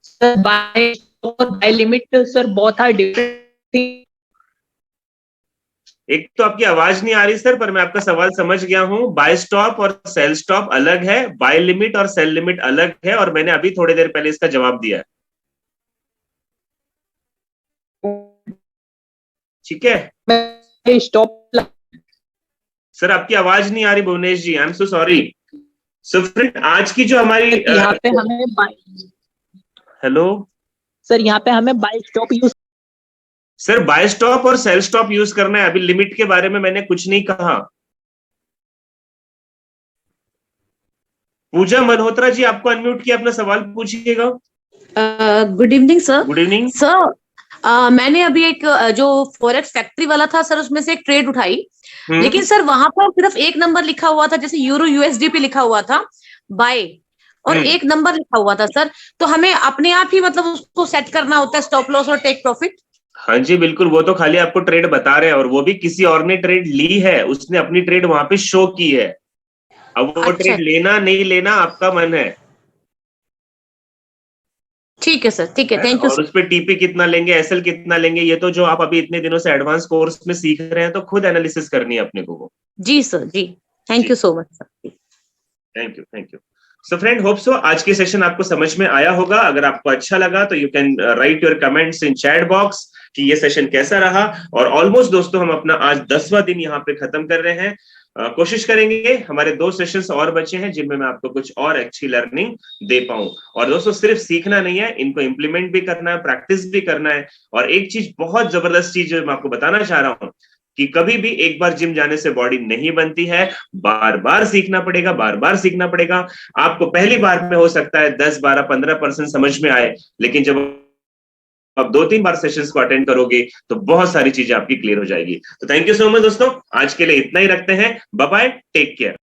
सर बाय और बाय लिमिट सर बहुत आर डिफरेंट। एक तो आपकी आवाज नहीं आ रही सर, पर मैं आपका सवाल समझ गया हूं। बाय स्टॉप और सेल स्टॉप अलग है, बाय लिमिट और सेल लिमिट अलग है, और मैंने अभी थोड़ी देर पहले इसका जवाब दिया है, ठीक है? स्टॉप सर आपकी आवाज नहीं आ रही Bhuvnesh ji, I am so sorry. So friend आज की जो हमारी यहाँ पे हमें हेलो सर, यहाँ पे हमें buy stop use, sir buy stop और सेल स्टॉप यूज करना है। अभी लिमिट के बारे में मैंने कुछ नहीं कहा। पूजा मल्होत्रा जी आपको अनम्यूट किया, अपना सवाल पूछिएगा। Good evening sir. Good evening sir. मैंने अभी एक जो फॉरेक्स फैक्ट्री वाला था सर, उसमें से एक ट्रेड उठाई, लेकिन सर वहां पर सिर्फ एक नंबर लिखा हुआ था, जैसे यूरो यूएसडी पे लिखा हुआ था बाय, और एक नंबर लिखा हुआ था सर। तो हमें अपने आप ही मतलब उसको सेट करना होता है, स्टॉप लॉस और टेक प्रॉफिट? हाँ जी बिल्कुल, वो तो खाली आपको ट्रेड बता रहे हैं, और वो भी किसी और ने ट्रेड ली है, उसने अपनी ट्रेड वहां पे शो की है। अब वो ट्रेड लेना नहीं लेना आपका मन है। ठीक है सर, ठीक है, थैंक यू। और उस पे टीपी कितना लेंगे, एसएल कितना लेंगे, ये तो जो आप अभी इतने दिनों से एडवांस कोर्स में सीख रहे हैं, तो खुद एनालिसिस करनी है अपने को वो। जी सर, जी thank you so much sir. Thank you. So friend, hope so आज के सेशन आपको समझ में आया होगा। अगर आपको अच्छा लगा तो you can write your comments in chat box कि ये सेशन कैसा रहा। और ऑलमोस्ट दोस्तों हम अपना आज 10वां दिन यहाँ पे खत्म कर रहे हैं। कोशिश करेंगे, हमारे 2 सेशंस और बचे हैं जिनमें मैं आपको कुछ और अच्छी लर्निंग दे पाऊं। और दोस्तों सिर्फ सीखना नहीं है, इनको इंप्लीमेंट भी करना है, प्रैक्टिस भी करना है। और एक चीज, बहुत जबरदस्त चीज जो मैं आपको बताना चाह रहा हूं कि कभी भी एक बार जिम जाने से बॉडी नहीं बनती है, बार बार सीखना पड़ेगा, बार बार सीखना पड़ेगा। आपको पहली बार में हो सकता है 10, 12, 15% समझ में आए, लेकिन जब आप 2-3 बार सेशंस को अटेंड करोगे तो बहुत सारी चीजें आपकी क्लियर हो जाएगी। तो थैंक यू सो मच दोस्तों, आज के लिए इतना ही रखते हैं। Bye bye, take care.